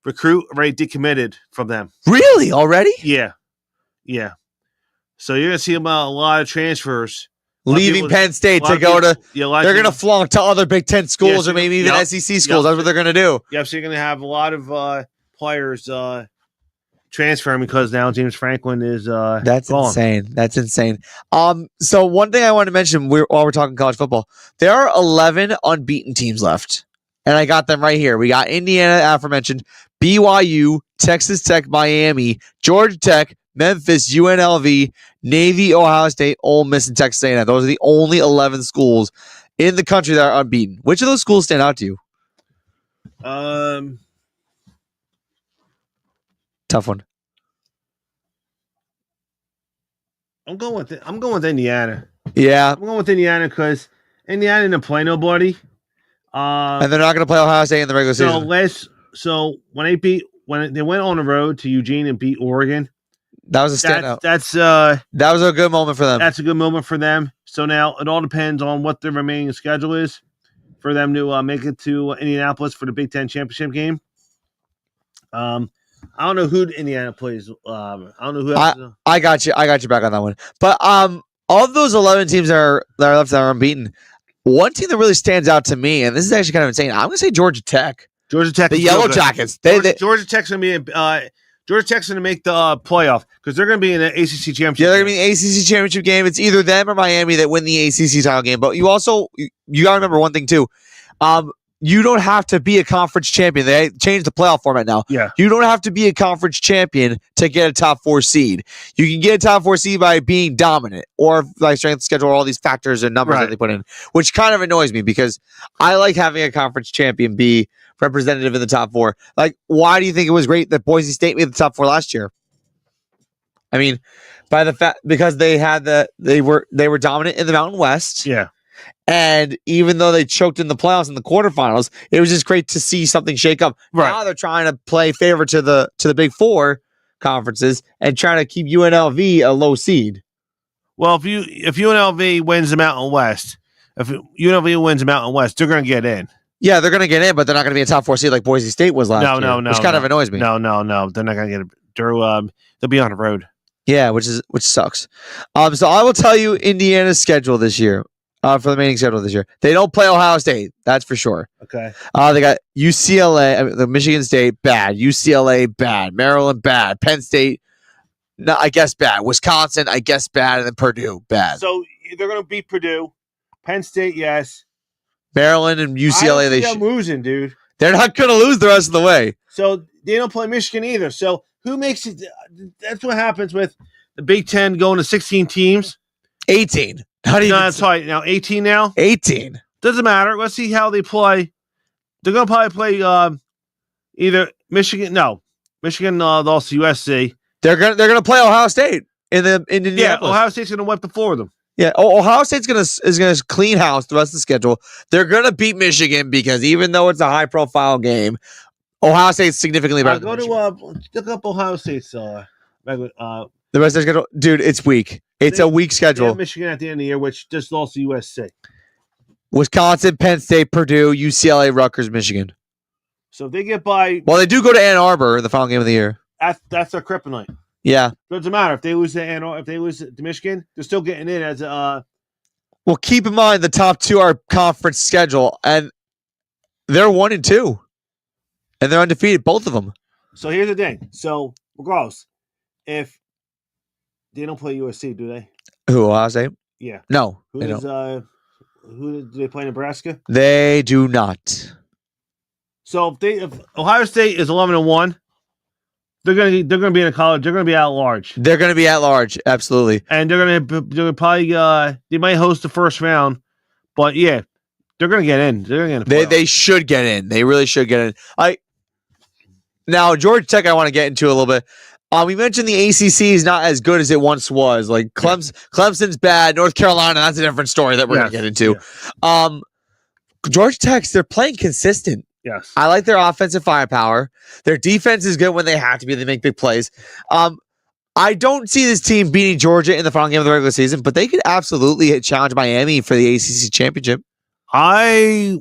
B: recruit already decommitted from them.
A: Really? Already?
B: Yeah. So you're gonna see a lot of transfers
A: Leaving Penn State to go to. They're going to flunk to other Big Ten schools or maybe even SEC schools. That's what they're going to do.
B: Yep. So you're going to have a lot of players transferring because now James Franklin is
A: That's
B: gone.
A: insane. That's insane. So one thing I want to mention while we're talking college football, there are 11 unbeaten teams left, and I got them right here. We got Indiana, aforementioned, BYU, Texas Tech, Miami, Georgia Tech, Memphis, UNLV, Navy, Ohio State, Ole Miss, and Texas A&M. Those are the only 11 schools in the country that are unbeaten. Which of those schools stand out to you? Tough one.
B: I'm going with Indiana.
A: Yeah.
B: I'm going with Indiana because Indiana didn't play nobody.
A: And they're not going to play Ohio State in the regular season.
B: So when they went on the road to Eugene and beat Oregon,
A: that was a standout.
B: That
A: was a good moment for them.
B: That's a good moment for them. So now it all depends on what the remaining schedule is for them to make it to Indianapolis for the Big Ten championship game. I don't know who Indiana plays. I don't know who else.
A: I got you. I got you back on that one. But of those 11 teams that are left that are unbeaten, one team that really stands out to me, and this is actually kind of insane, I'm going to say Georgia Tech.
B: Georgia Tech.
A: The Yellow Jackets.
B: Georgia Tech's going to be Georgia Tech's going to make the playoff because they're going to be in the ACC championship.
A: Yeah, they're going to be in the ACC championship game. It's either them or Miami that win the ACC title game. But you got to remember one thing too. You don't have to be a conference champion. They changed the playoff format now.
B: Yeah.
A: You don't have to be a conference champion to get a top 4 seed. You can get a top 4 seed by being dominant or by strength of schedule or all these factors and numbers that they put in, which kind of annoys me because I like having a conference champion be representative in the top 4. Like, why do you think it was great that Boise State made the top 4 last year? I mean, because they were dominant in the Mountain West.
B: Yeah.
A: And even though they choked in the playoffs in the quarterfinals, it was just great to see something shake up.
B: Right.
A: Now they're trying to play favor to the Big 4 conferences and trying to keep UNLV a low seed.
B: Well, if UNLV wins the Mountain West, they're going to get in.
A: Yeah, they're going to get in, but they're not going to be a top 4 seed like Boise State was last year.
B: No,
A: which kind of annoys me.
B: No, they're not going to get it. They'll be on the road.
A: Yeah, which sucks. So I will tell you Indiana's schedule this year. For the remaining schedule this year, they don't play Ohio State. That's for sure.
B: Okay.
A: They got UCLA, the Michigan State bad, UCLA bad, Maryland bad, Penn State, no, I guess bad, Wisconsin, I guess bad, and then Purdue bad.
B: So they're going to beat Purdue, Penn State, yes.
A: Maryland and UCLA, they should
B: losing, dude.
A: They're not going to lose the rest of the way.
B: So they don't play Michigan either. So who makes it? That's what happens with the Big Ten going to 16 teams.
A: 18.
B: That's right. Now 18 now?
A: 18.
B: Doesn't matter. Let's see how they play. They're going to probably play either Michigan. No. Michigan lost to USC.
A: They're gonna play Ohio State in Indianapolis.
B: Yeah, Ohio State's going to wipe the floor with them.
A: Yeah, Ohio State's is gonna clean house the rest of the schedule. They're gonna beat Michigan because even though it's a high profile game, Ohio State's significantly better.
B: Go to look up Ohio State's the
A: rest of the schedule, dude. It's weak. It's a weak schedule.
B: Michigan at the end of the year, which just lost to USC.
A: Wisconsin, Penn State, Purdue, UCLA, Rutgers, Michigan.
B: So if they get by,
A: well, they do go to Ann Arbor in the final game of the year.
B: That's their kryptonite.
A: Yeah,
B: doesn't matter if they lose to Michigan, they're still getting in as a.
A: Well, keep in mind the top 2 are conference schedule, and they're 1-2, and they're undefeated, both of them.
B: So here's the thing. So regardless, if they don't play USC, do they?
A: Who, Ohio State?
B: Yeah.
A: No.
B: Who do they play? Nebraska?
A: They do not.
B: So if Ohio State is 11-1, they're gonna be in a college. They're gonna be at large.
A: They're gonna be at large, absolutely.
B: And they're gonna probably they might host the first round, but yeah, they're gonna get in. They're gonna get in.
A: They should get in. They really should get in. Now Georgia Tech, I want to get into a little bit. We mentioned the ACC is not as good as it once was. Like Clemson's bad. North Carolina, that's a different story that we're going to get into. Yeah. Georgia Tech, they're playing consistent.
B: Yes.
A: I like their offensive firepower. Their defense is good when they have to be. They make big plays. I don't see this team beating Georgia in the final game of the regular season, but they could absolutely challenge Miami for the ACC championship.
B: I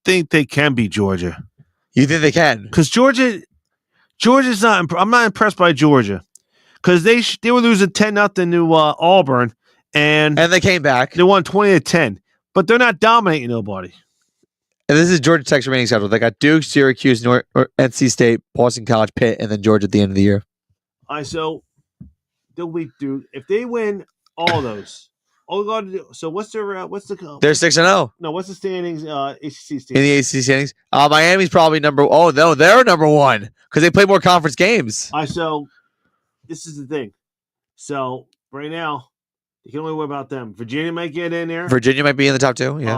B: think they can beat Georgia.
A: You think they can?
B: Because Georgia's not. I'm not impressed by Georgia because they were losing 10-0 to Auburn, and
A: they came back.
B: They won 20-10, but they're not dominating nobody.
A: And this is Georgia Tech's remaining schedule. They got Duke, Syracuse, NC State, Boston College, Pitt, and then Georgia at the end of the year.
B: So they'll beat Duke if they win all those. All they got to do. So what's their
A: They're 6-0.
B: No, what's the standings? ACC standings.
A: In the ACC standings, Miami's probably number. Oh no, they're number one because they play more conference games.
B: So this is the thing. So right now, you can only worry about them. Virginia might get in there.
A: Virginia might be in the top two. Yeah.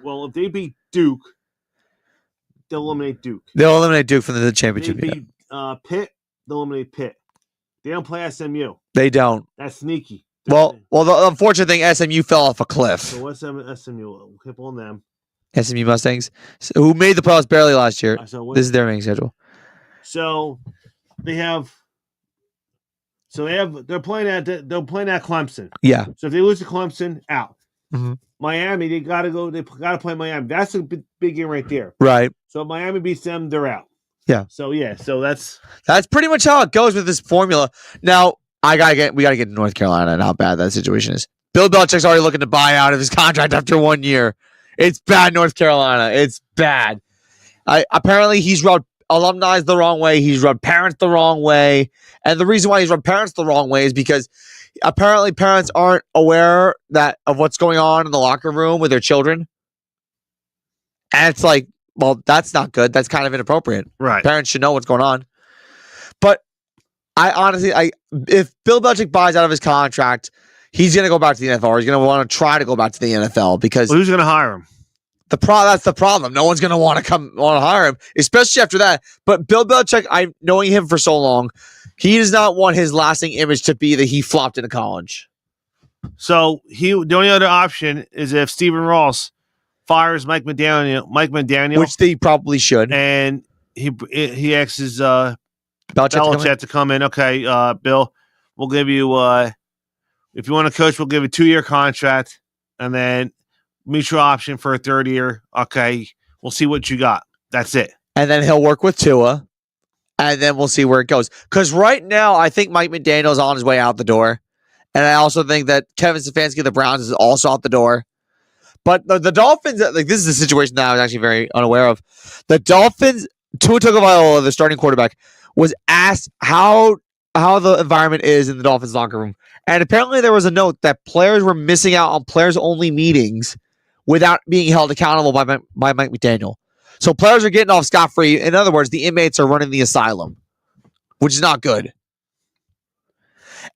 B: Well, if they beat Duke, they'll eliminate Duke.
A: They'll eliminate Duke from the championship.
B: They beat Pitt. They'll eliminate Pitt. They don't play SMU.
A: They don't.
B: That's sneaky.
A: Well, the unfortunate thing, SMU fell off a cliff.
B: So what's SMU? Keep on them.
A: SMU Mustangs, who made the playoffs barely last year. This is their main schedule.
B: So they're playing at Clemson.
A: Yeah.
B: So if they lose to Clemson, out.
A: Mm-hmm.
B: Miami, they got to play Miami. That's a big game right there.
A: Right.
B: So if Miami beats them, they're out.
A: Yeah.
B: So that's
A: pretty much how it goes with this formula. Now, we gotta get to North Carolina and how bad that situation is. Bill Belichick's already looking to buy out of his contract after 1 year. It's bad, North Carolina. It's bad. Apparently, he's rubbed alumni the wrong way. He's rubbed parents the wrong way. And the reason why he's rubbed parents the wrong way is because apparently parents aren't aware of what's going on in the locker room with their children. And it's like, well, that's not good. That's kind of inappropriate.
B: right.
A: Parents should know what's going on. But I honestly, if Bill Belichick buys out of his contract, he's going to go back to the NFL, or he's going to want to try to go back to the NFL because
B: who's going to hire him?
A: That's the problem. No one's going to want to hire him, especially after that. But Bill Belichick, knowing him for so long, he does not want his lasting image to be that he flopped into college.
B: So the only other option is if Stephen Ross fires Mike McDaniel,
A: which they probably should,
B: and he asks
A: Belichick
B: to come in. Okay, Bill, we'll give you if you want to coach, we'll give you a 2-year contract, and then mutual option for a 3rd year. Okay, we'll see what you got. That's it.
A: And then he'll work with Tua, and then we'll see where it goes. Because right now, I think Mike McDaniel's on his way out the door, and I also think that Kevin Stefanski of the Browns is also out the door. But the Dolphins, this is a situation that I was actually very unaware of. The Dolphins, Tua Tagovailoa, the starting quarterback, was asked how the environment is in the Dolphins locker room. And apparently there was a note that players were missing out on players-only meetings without being held accountable by Mike McDaniel. So players are getting off scot-free. In other words, the inmates are running the asylum, which is not good.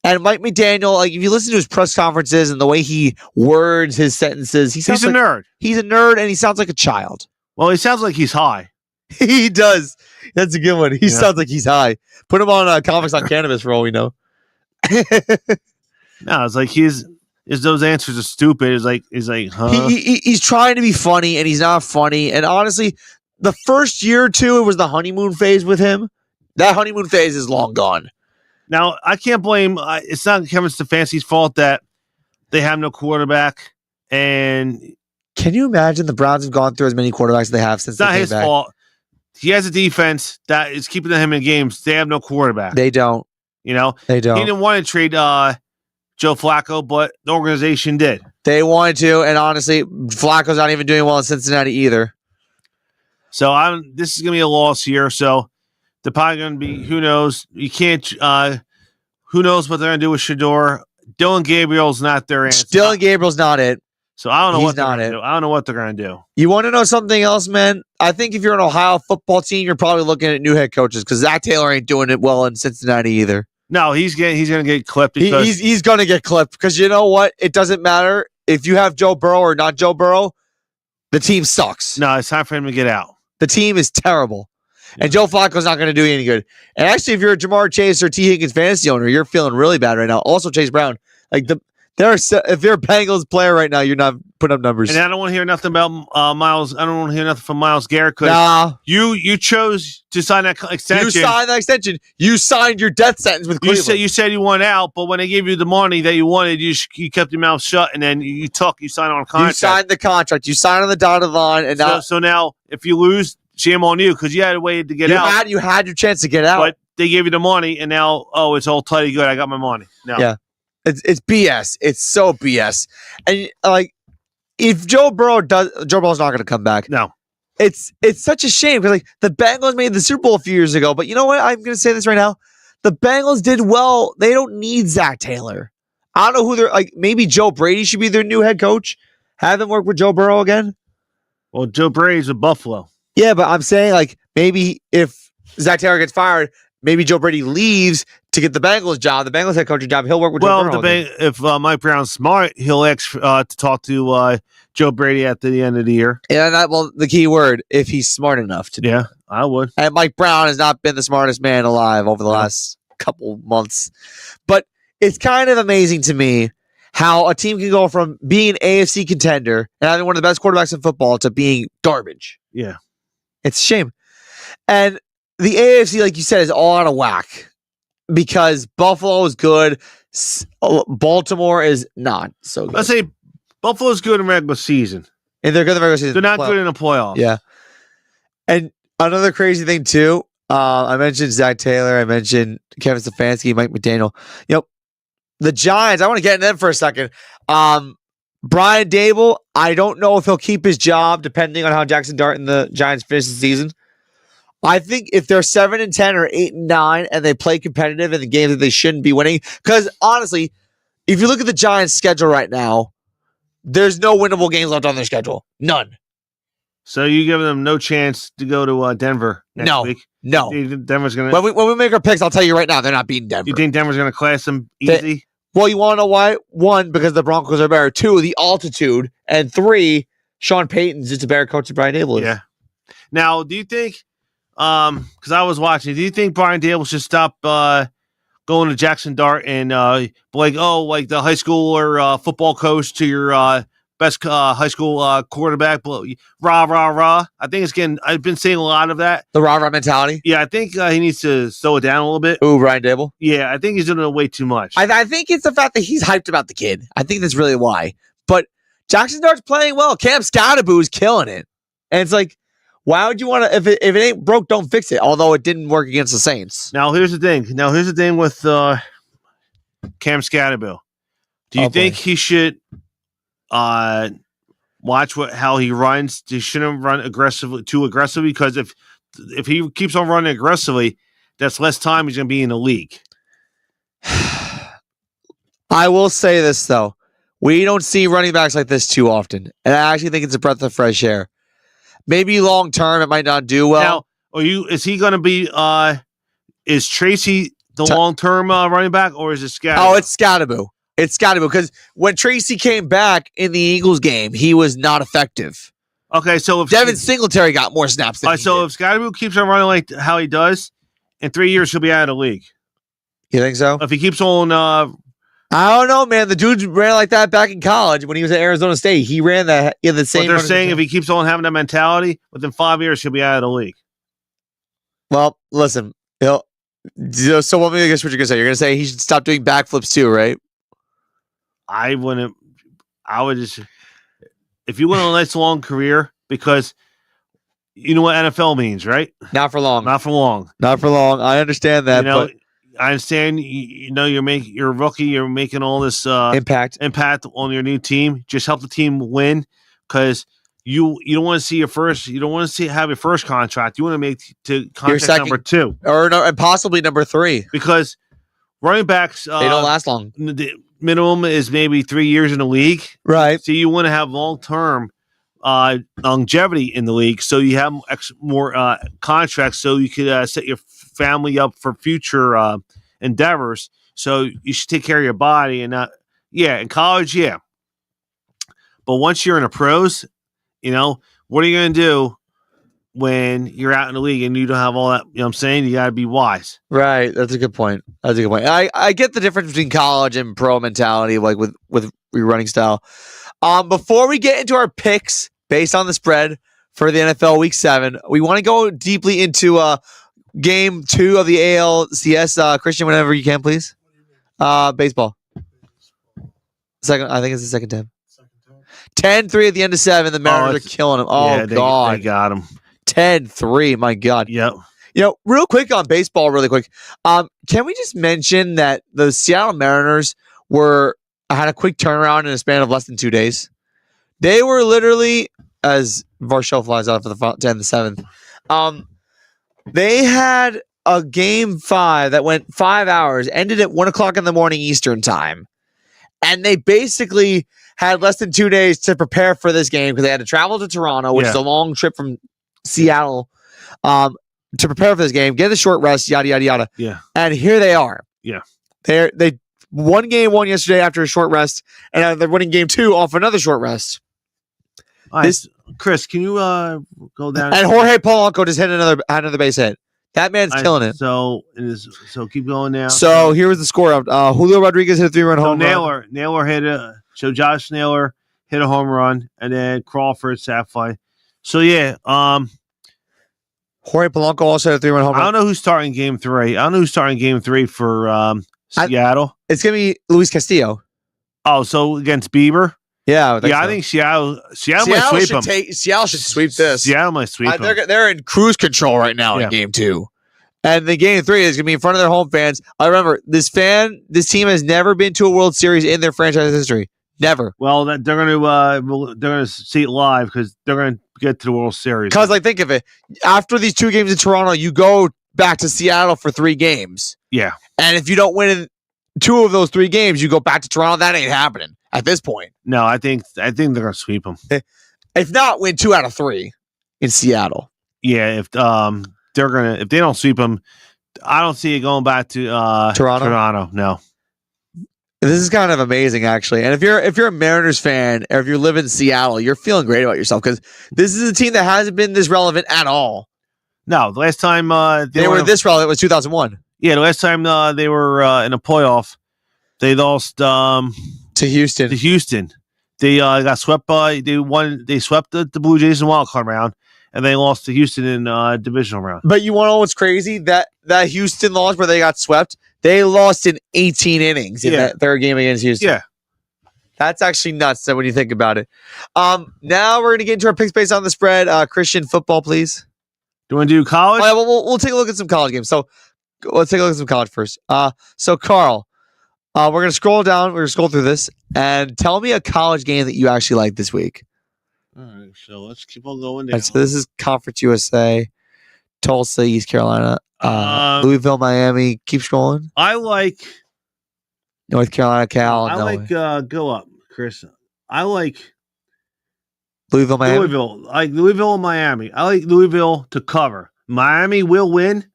A: And Mike McDaniel, if you listen to his press conferences and the way he words his sentences, he's a
B: nerd.
A: He's a nerd, and he sounds like a child.
B: Well, he sounds like he's high.
A: He does. That's a good one. He sounds like he's high. Put him on Comics on Cannabis for all we know.
B: No, it's like those answers are stupid. He's like, huh?
A: He's trying to be funny, and he's not funny. And honestly, the first year or two, it was the honeymoon phase with him. That honeymoon phase is long gone.
B: Now, I can't blame. It's not Kevin Stefanski's fault that they have no quarterback. And
A: can you imagine the Browns have gone through as many quarterbacks as they have since they came back?
B: It's not his fault. He has a defense that is keeping him in games. They have no quarterback.
A: They don't.
B: They don't.
A: He
B: didn't want to trade Joe Flacco, but the organization did.
A: They wanted to, and honestly, Flacco's not even doing well in Cincinnati either.
B: So this is going to be a loss here. So they're probably going to be, who knows? You can't, who knows what they're going to do with Shador. Dylan Gabriel's not their answer.
A: Dylan Gabriel's not it.
B: So I don't know what they're going to do. I don't know what they're going to do.
A: You want to know something else, man? I think if you're an Ohio football team, you're probably looking at new head coaches because Zach Taylor ain't doing it well in Cincinnati either.
B: No, he's going to get clipped. Because
A: he's going to get clipped because you know what? It doesn't matter if you have Joe Burrow or not Joe Burrow. The team sucks.
B: No, it's time for him to get out.
A: The team is terrible. And Joe Flacco's not going to do you any good. And actually, if you're a Jamar Chase or T. Higgins fantasy owner, you're feeling really bad right now. Also, Chase Brown. Like the if you're a Bengals player right now, you're not putting up numbers.
B: And I don't want to hear nothing about Miles. I don't want to hear nothing from Myles Garrett because you chose to sign that extension.
A: You signed that extension. You signed your death sentence with Cleveland.
B: You said you want out, but when they gave you the money that you wanted, you kept your mouth shut, and then you signed on a contract.
A: You signed the contract. You signed on the dotted line, and
B: so now if you lose, shame on you because you had a way to get out.
A: You had your chance to get out,
B: but they gave you the money, and now it's all tidy good. I got my money. No.
A: Yeah, it's BS. It's so BS. And if Joe Burrow's not going to come back.
B: No.
A: It's such a shame because the Bengals made the Super Bowl a few years ago, but you know what? I'm going to say this right now. The Bengals did well. They don't need Zach Taylor. I don't know who they're maybe Joe Brady should be their new head coach. Have them work with Joe Burrow again.
B: Well, Joe Brady's with Buffalo.
A: Yeah, but I'm saying maybe if Zach Taylor gets fired, maybe Joe Brady leaves to get the Bengals job, the Bengals head coaching job. He'll work with Joe Burrow.
B: If Mike Brown's smart, he'll ask to talk to Joe Brady at the end of the year.
A: Yeah, the key word, if he's smart enough to do.
B: Yeah, I would.
A: And Mike Brown has not been the smartest man alive over the last couple months. But it's kind of amazing to me how a team can go from being an AFC contender and having one of the best quarterbacks in football to being garbage.
B: Yeah.
A: It's a shame. And the AFC, like you said, is all out of whack because Buffalo is good. Baltimore is not so good.
B: Let's say Buffalo's good in regular season.
A: And they're good in the regular season.
B: They're not good in the playoffs.
A: Yeah. And another crazy thing, too, I mentioned Zach Taylor. I mentioned Kevin Stefanski, Mike McDaniel. The Giants, I want to get into them for a second. Brian Dable, I don't know if he'll keep his job depending on how Jackson Dart and the Giants finish the season. I think if they're 7-10 or 8-9 and they play competitive in the games that they shouldn't be winning, because honestly, if you look at the Giants' schedule right now, there's no winnable games left on their schedule. None.
B: So you give them no chance to go to Denver next week?
A: No.
B: Denver's going to...
A: When we make our picks, I'll tell you right now, they're not beating Denver.
B: You think Denver's going to class them easy?
A: Well, you want to know why? 1, because the Broncos are better. 2, the altitude. And 3, Sean Payton's just a better coach than Brian Dable is.
B: Yeah. Now, do you think... because I was watching, do you think Brian Dable should stop going to Jackson Dart and the high school or football coach to your best high school quarterback? Rah. I think I've been seeing a lot of that.
A: The rah mentality?
B: Yeah, I think he needs to slow it down a little bit.
A: Ooh, Brian Dable?
B: Yeah, I think he's doing it way too much.
A: I think it's the fact that he's hyped about the kid. I think that's really why. But Jackson Dart's playing well. Cam Scottaboo's killing it. And it's why would you want to, if it ain't broke, don't fix it. Although it didn't work against the Saints.
B: Now, here's the thing with Cam Scottaboo. Do you think he should watch how he runs? He shouldn't run too aggressively because if he keeps on running aggressively, that's less time he's going to be in the league.
A: I will say this, though. We don't see running backs like this too often. And I actually think it's a breath of fresh air. Maybe long term it might not do well.
B: Now, is he going to be? Is Tracy the long term running back, or is it Scottaboo?
A: Oh, it's Scottaboo. It's Scottaboo because when Tracy came back in the Eagles game, he was not effective.
B: Okay, so if
A: Devin Singletary got more snaps than he did.
B: If Scottaboo keeps on running like how he does, in 3 years he'll be out of the league.
A: You think so?
B: If he keeps on.
A: I don't know, man. The dude ran like that back in college when he was at Arizona State. He ran the same.
B: But they're saying if he keeps on having that mentality, within 5 years he'll be out of the league.
A: Well, listen. So what I guess what you're gonna say? You're gonna say he should stop doing backflips too, right?
B: I wouldn't. I would just. If you want a nice long career, because you know what NFL means, right?
A: Not for long.
B: Not for long.
A: Not for long. I understand that. But
B: I understand. You're a rookie. You're making all this impact on your new team. Just help the team win, because you don't want to see your first. You don't want to have your first contract. You want to make to contract number 2
A: and possibly number 3,
B: because running backs
A: they don't last long.
B: The minimum is maybe 3 years in the league,
A: right?
B: So you want to have long term longevity in the league, so you have more contracts, so you could set your family up for future endeavors. So you should take care of your body and not, in college, but once you're in the pros, what are you going to do when you're out in the league and you don't have all that. You know what I'm saying? You got to be wise.
A: Right. That's a good point. I get the difference between college and pro mentality, like with your running style. Before we get into our picks based on the spread for the NFL Week 7, we want to go deeply into Game 2 of the ALCS. Christian, whenever you can, please. Baseball. Second, I think it's the second time. 10-3 at the end of 7. The Mariners are killing them. Oh,
B: yeah,
A: God.
B: They got him.
A: 10-3. My God.
B: Yep.
A: Real quick on baseball, really quick. Can we just mention that the Seattle Mariners had a quick turnaround in a span of less than 2 days? They were literally, as Varsho flies out for the 10-7th, they had a game 5 that went 5 hours, ended at 1 o'clock in the morning Eastern time. And they basically had less than 2 days to prepare for this game because they had to travel to Toronto, which is a long trip from Seattle, to prepare for this game, get a short rest, yada, yada, yada.
B: Yeah.
A: And here they are.
B: Yeah.
A: They won game 1 yesterday after a short rest, and they're winning game 2 off another short rest.
B: All right, Chris, can you go down?
A: And Jorge Polanco just hit another base hit. That man's killing it.
B: So keep going now.
A: So here was the score. Julio Rodriguez hit a 3-run home run.
B: Naylor hit Josh Naylor hit a home run, and then Crawford sac fly. So yeah,
A: Jorge Polanco also hit a 3-run home run.
B: I don't know who's starting game 3. I don't know who's starting game 3 for Seattle.
A: It's gonna be Luis Castillo.
B: Oh, so against Bieber.
A: Yeah,
B: I think Seattle might sweep them.
A: Seattle should sweep this.
B: Seattle might sweep them.
A: They're in cruise control right now in game 2. And the game 3 is going to be in front of their home fans. I remember, this team has never been to a World Series in their franchise history. Never.
B: Well, they're going to see it live because they're going to get to the World Series.
A: Because, think of it. After these 2 games in Toronto, you go back to Seattle for 3 games.
B: Yeah.
A: And if you don't win in 2 of those 3 games, you go back to Toronto. That ain't happening at this point.
B: No, I think they're going to sweep them.
A: If not, win 2 out of 3 in Seattle.
B: Yeah, if they don't sweep them, I don't see it going back to Toronto. No.
A: This is kind of amazing, actually. And if you're a Mariners fan, or if you live in Seattle, you're feeling great about yourself because this is a team that hasn't been this relevant at all.
B: No, the last time
A: they were this relevant was 2001.
B: Yeah, the last time they were in a playoff, they lost to
A: Houston.
B: They got swept by They swept the Blue Jays in wild card round, and they lost to Houston in divisional round.
A: But you want to know what's crazy? That Houston loss where they got swept, they lost in 18 innings in that third game against Houston.
B: Yeah.
A: That's actually nuts when you think about it. Now we're going to get into our picks based on the spread. Christian, football, please.
B: Do you want to do college?
A: All right, well, we'll take a look at some college games. So let's take a look at some college first. So Carl, we're going to scroll down. We're going to scroll through this and tell me a college game that you actually like this week.
B: All right, so let's keep on going down.
A: Right, so this is Conference USA, Tulsa, East Carolina, Louisville, Miami. Keep scrolling.
B: I like
A: North Carolina, Cal.
B: I like go up, Chris. I like
A: Louisville, Miami.
B: I like Louisville and Miami. I like Louisville to cover. Miami will win,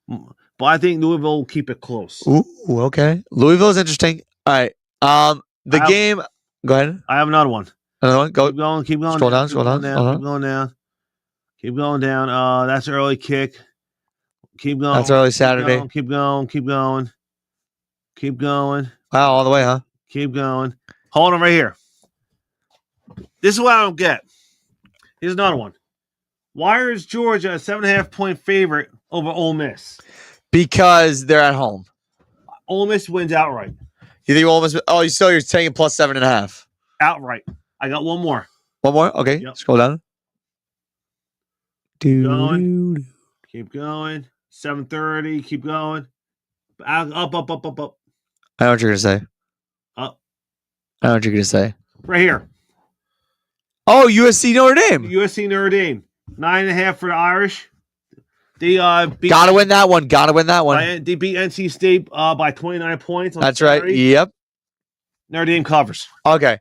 B: but I think Louisville will keep it close.
A: Ooh, okay. Louisville is interesting. All right. Game. Go ahead.
B: I have another one.
A: Another one. Go.
B: Keep going.
A: Scroll down.
B: Keep going down. That's early kick. Keep going.
A: That's early Saturday.
B: Keep going.
A: Wow, all the way, huh?
B: Keep going. Hold on right here. This is what I don't get. Here's another one. Why is Georgia a 7.5 point favorite over Ole Miss?
A: Because they're at home.
B: Ole Miss wins outright.
A: You think Ole Miss? Oh, you're taking plus 7.5.
B: Outright. I got one more.
A: One more? Okay.
B: Yep.
A: Scroll down.
B: Keep going. 7:30. Keep going. Up.
A: I know what you're going to say.
B: Up.
A: I know what you're going to say.
B: Right here.
A: Oh, USC Notre Dame.
B: USC Notre Dame. 9.5 for the Irish. They beat.
A: Gotta win that one.
B: They beat NC State by 29 points.
A: That's Saturday. Right. Yep.
B: Notre Dame covers.
A: Okay.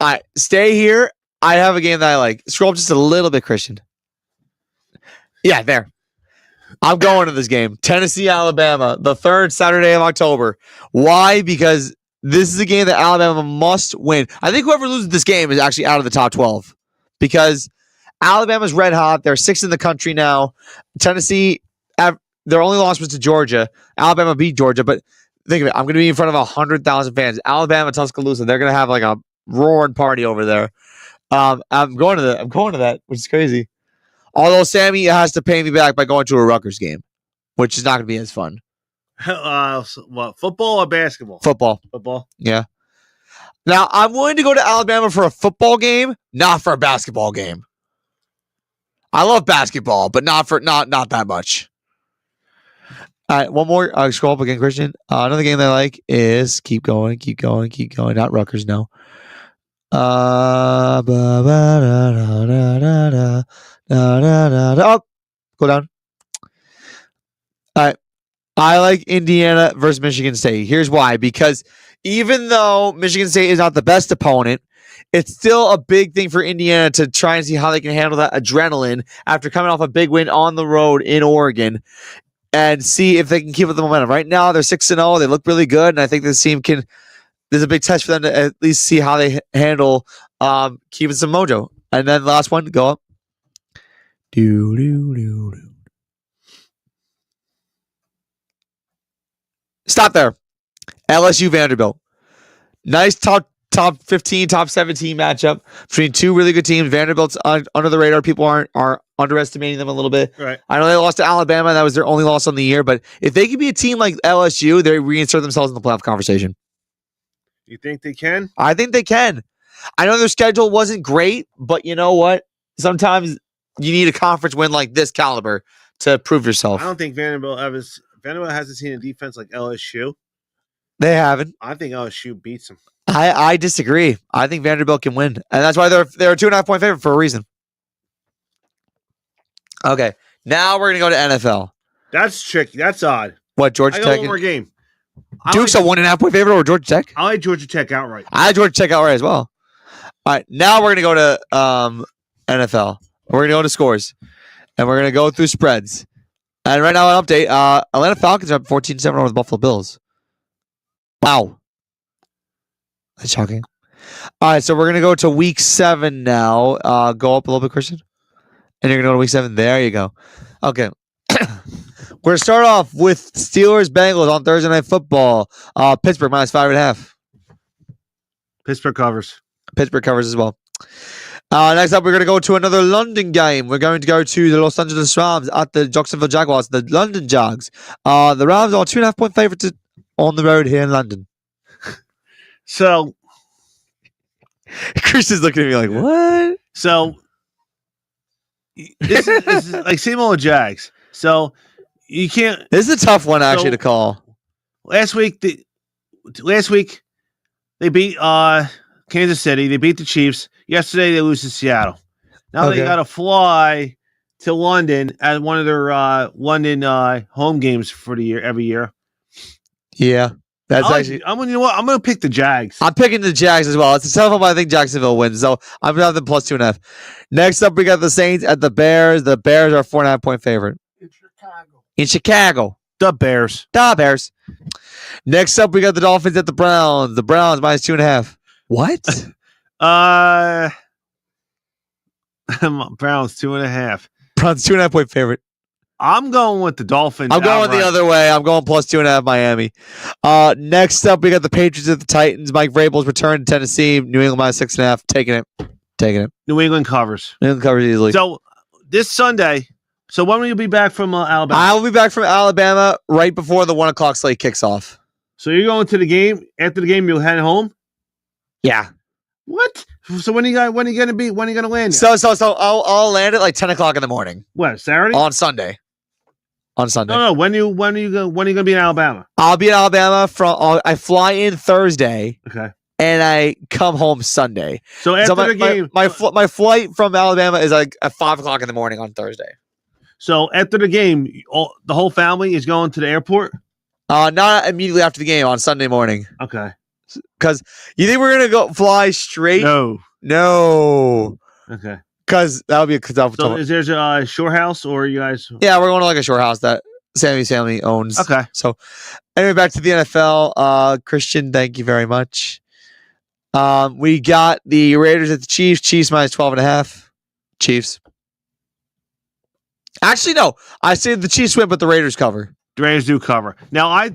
A: All right. Stay here. I have a game that I like. Scroll up just a little bit, Christian. Yeah, there. I'm going to this game. Tennessee, Alabama, the 3rd Saturday of October. Why? Because this is a game that Alabama must win. I think whoever loses this game is actually out of the top 12 because Alabama's red hot. They're 6th in the country now. Tennessee, their only loss was to Georgia. Alabama beat Georgia, but think of it. I'm going to be in front of 100,000 fans. Alabama, Tuscaloosa. They're going to have like a roaring party over there. I'm going to that, which is crazy. Although Sammy has to pay me back by going to a Rutgers game, which is not going to be as fun.
B: What, football or basketball?
A: Football. Yeah. Now, I'm willing to go to Alabama for a football game, not for a basketball game. I love basketball, but not that much. All right, one more. Scroll up again, Christian. Another game that I like is keep going. Not Rutgers, no. Oh, go down. All right. I like Indiana versus Michigan State. Here's why. Because even though Michigan State is not the best opponent, it's still a big thing for Indiana to try and see how they can handle that adrenaline after coming off a big win on the road in Oregon and see if they can keep up the momentum. Right now, they're 6-0. They look really good, and I think this team can – there's a big test for them to at least see how they handle keeping some mojo. And then the last one, go up. Stop there. LSU Vanderbilt. Nice top 15, top 17 matchup between two really good teams. Vanderbilt's under the radar. People are underestimating them a little bit.
B: Right.
A: I know they lost to Alabama. That was their only loss on the year. But if they could be a team like LSU, they reinsert themselves in the playoff conversation.
B: You think they can?
A: I think they can. I know their schedule wasn't great, but you know what? Sometimes you need a conference win like this caliber to prove yourself.
B: I don't think Vanderbilt hasn't seen a defense like LSU.
A: They haven't.
B: I think LSU beats them.
A: I disagree. I think Vanderbilt can win, and that's why they're a 2.5-point favorite for a reason. Okay, now we're gonna go to NFL.
B: That's tricky. That's odd.
A: What, Georgia
B: I
A: Tech?
B: got one more game.
A: Duke's a 1.5-point favorite over Georgia Tech.
B: I like Georgia Tech outright.
A: I like Georgia Tech outright as well. All right, now we're gonna go to NFL. We're gonna go to scores, and we're gonna go through spreads. And right now, an update: Atlanta Falcons are up 14-7 over the Buffalo Bills. Wow. That's shocking. All right, so we're going to go to week 7 now. Go up a little bit, Christian. And you're going to go to week 7. There you go. Okay. We're going to start off with Steelers-Bengals on Thursday Night Football. Pittsburgh -5.5.
B: Pittsburgh covers.
A: Pittsburgh covers as well. Next up, we're going to go to another London game. We're going to go to the Los Angeles Rams at the Jacksonville Jaguars, the London Jags. The Rams are 2.5-point favorites on the road here in London.
B: So,
A: Chris is looking at me like, what?
B: So, this is like same old Jags. So, you can't.
A: This is a tough one actually to call.
B: Last week they beat Kansas City. They beat the Chiefs. Yesterday they lose to Seattle. Now they got to fly to London at one of their London home games for the year every year.
A: Yeah. You
B: know what? I'm going to pick the Jags.
A: I'm picking the Jags as well. It's a tough one, but I think Jacksonville wins. So I'm going to have them +2.5. Next up, we got the Saints at the Bears. The Bears are 4.5-point favorite. In Chicago.
B: The Bears.
A: Next up, we got the Dolphins at the Browns. The Browns -2.5. What?
B: Browns 2.5.
A: Browns 2.5-point favorite.
B: I'm going with the Dolphins.
A: I'm going the other way. I'm going +2.5 Miami. Next up, we got the Patriots at the Titans. Mike Vrabel's return to Tennessee. New England -6.5. Taking it.
B: New England covers.
A: New England covers easily.
B: So this Sunday. So when will you be back from Alabama?
A: I will be back from Alabama right before the 1 o'clock slate kicks off.
B: So you're going to the game. After the game, you'll head home.
A: Yeah.
B: What? So when are you gonna land?
A: So I'll land at like 10 o'clock in the morning.
B: What, Saturday?
A: On Sunday.
B: No. When are you gonna be in Alabama?
A: I'll be in Alabama I fly in Thursday.
B: Okay.
A: And I come home Sunday.
B: So after the game,
A: my flight from Alabama is like at 5 o'clock in the morning on Thursday.
B: So after the game, the whole family is going to the airport?
A: Not immediately after the game on Sunday morning.
B: Okay.
A: Because you think we're gonna fly straight?
B: No. Okay.
A: Because that would be a
B: So is there a shore house or you guys?
A: Yeah, we're going to like a shore house that Sammy's family owns.
B: Okay.
A: So anyway, back to the NFL. Christian, thank you very much. We got the Raiders at the Chiefs. Chiefs -12.5. Chiefs. Actually, no. I say the Chiefs win, but the Raiders cover.
B: The Raiders do cover. Now,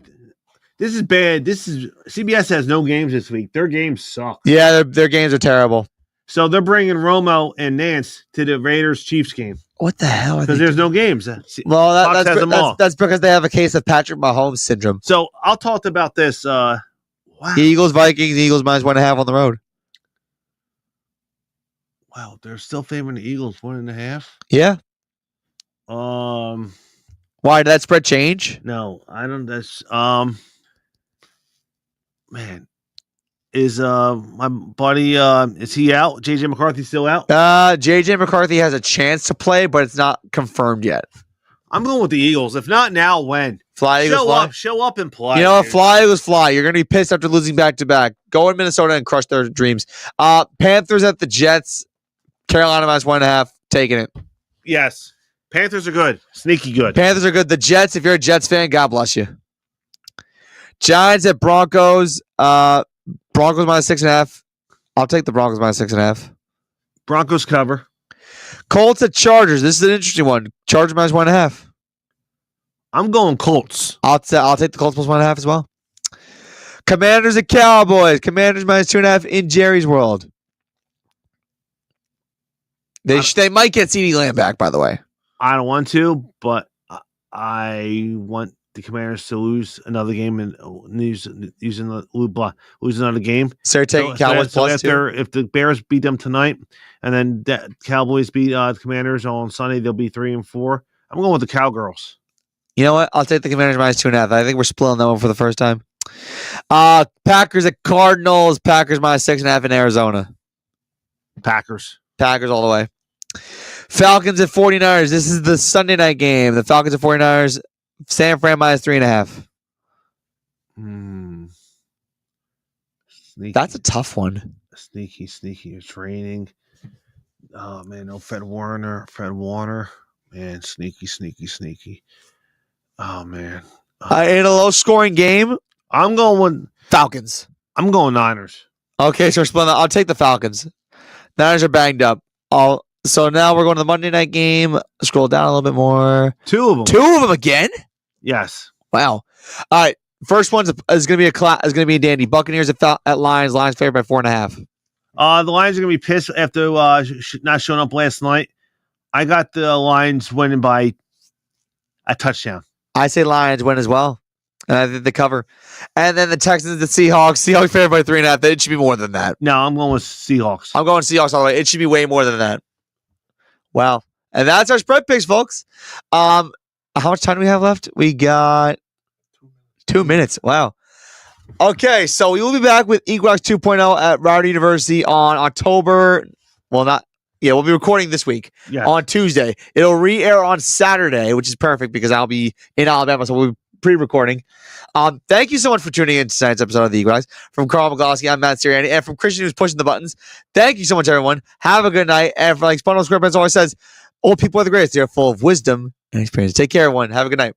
B: this is bad. CBS has no games this week. Their games suck.
A: Yeah, their games are terrible.
B: So they're bringing Romo and Nance to the Raiders-Chiefs game.
A: What the hell?
B: Because there's no games.
A: Well,
B: Fox has them all.
A: that's because they have a case of Patrick Mahomes syndrome.
B: So I'll talk about this. Wow.
A: Eagles, Vikings, Eagles -1.5 on the road.
B: Wow, they're still favoring the Eagles 1.5.
A: Yeah. Why did that spread change?
B: No, I don't. That's man, is my buddy is he out? JJ McCarthy still out?
A: JJ McCarthy has a chance to play, but it's not confirmed yet.
B: I'm going with the Eagles. If not now, when?
A: Fly Eagles, fly.
B: Show up and play.
A: You know, fly Eagles, fly. You're gonna be pissed after losing back to back. Go in Minnesota and crush their dreams. Panthers at the Jets. Carolina -1.5. Taking it.
B: Yes. Panthers are good. Sneaky good.
A: Panthers are good. The Jets, if you're a Jets fan, God bless you. Giants at Broncos. Broncos -6.5. I'll take the Broncos -6.5.
B: Broncos cover.
A: Colts at Chargers. This is an interesting one. Chargers -1.5.
B: I'm going Colts.
A: I'll take the Colts +1.5 as well. Commanders at Cowboys. Commanders -2.5 in Jerry's world. They might get CeeDee Lamb back, by the way.
B: I don't want to, but I want the Commanders to lose another game and lose another game.
A: So you're taking Cowboys +2.
B: If the Bears beat them tonight, and then the Cowboys beat the Commanders on Sunday, they'll be 3-4. I'm going with the Cowgirls.
A: You know what? I'll take the Commanders -2.5. I think we're splitting that one for the first time. Packers at Cardinals. Packers -6.5 in Arizona.
B: Packers
A: all the way. Falcons at 49ers. This is the Sunday night game. The Falcons at 49ers. San Fran -3.5.
B: Sneaky.
A: That's a tough one.
B: Sneaky. It's raining. Oh, man. No Fred Warner. Man, sneaky. Oh, man.
A: In a low-scoring game,
B: I'm going
A: Falcons.
B: I'm going Niners.
A: Okay, so we're splitting that. I'll take the Falcons. Niners are banged up. So now we're going to the Monday night game. Scroll down a little bit more.
B: Two of them.
A: Two of them again?
B: Yes.
A: Wow. All right. First one's is going to be a dandy. Buccaneers at Lions. Lions favored by 4.5.
B: The Lions are going to be pissed after not showing up last night. I got the Lions winning by a touchdown.
A: I say Lions win as well. And I think they cover. And then the Texans, the Seahawks. Seahawks favored by 3.5. It should be more than that.
B: No, I'm going with Seahawks.
A: I'm going Seahawks all the way. It should be way more than that. Wow. And that's our spread picks, folks. How much time do we have left? We got 2 minutes. Wow. Okay, so we will be back with Equinox 2.0 at Rider University on October. We'll be recording this week on Tuesday. It'll re-air on Saturday, which is perfect because I'll be in Alabama, so we'll be pre-recording. Thank you so much for tuning in to tonight's episode of the Equinox. From Carl Maglowski, I'm Matt Siriani, and from Christian who's pushing the buttons. Thank you so much, everyone. Have a good night. And for like SpongeBob SquarePants always says, old people are the greatest. They're full of wisdom and experience. Take care, everyone. Have a good night.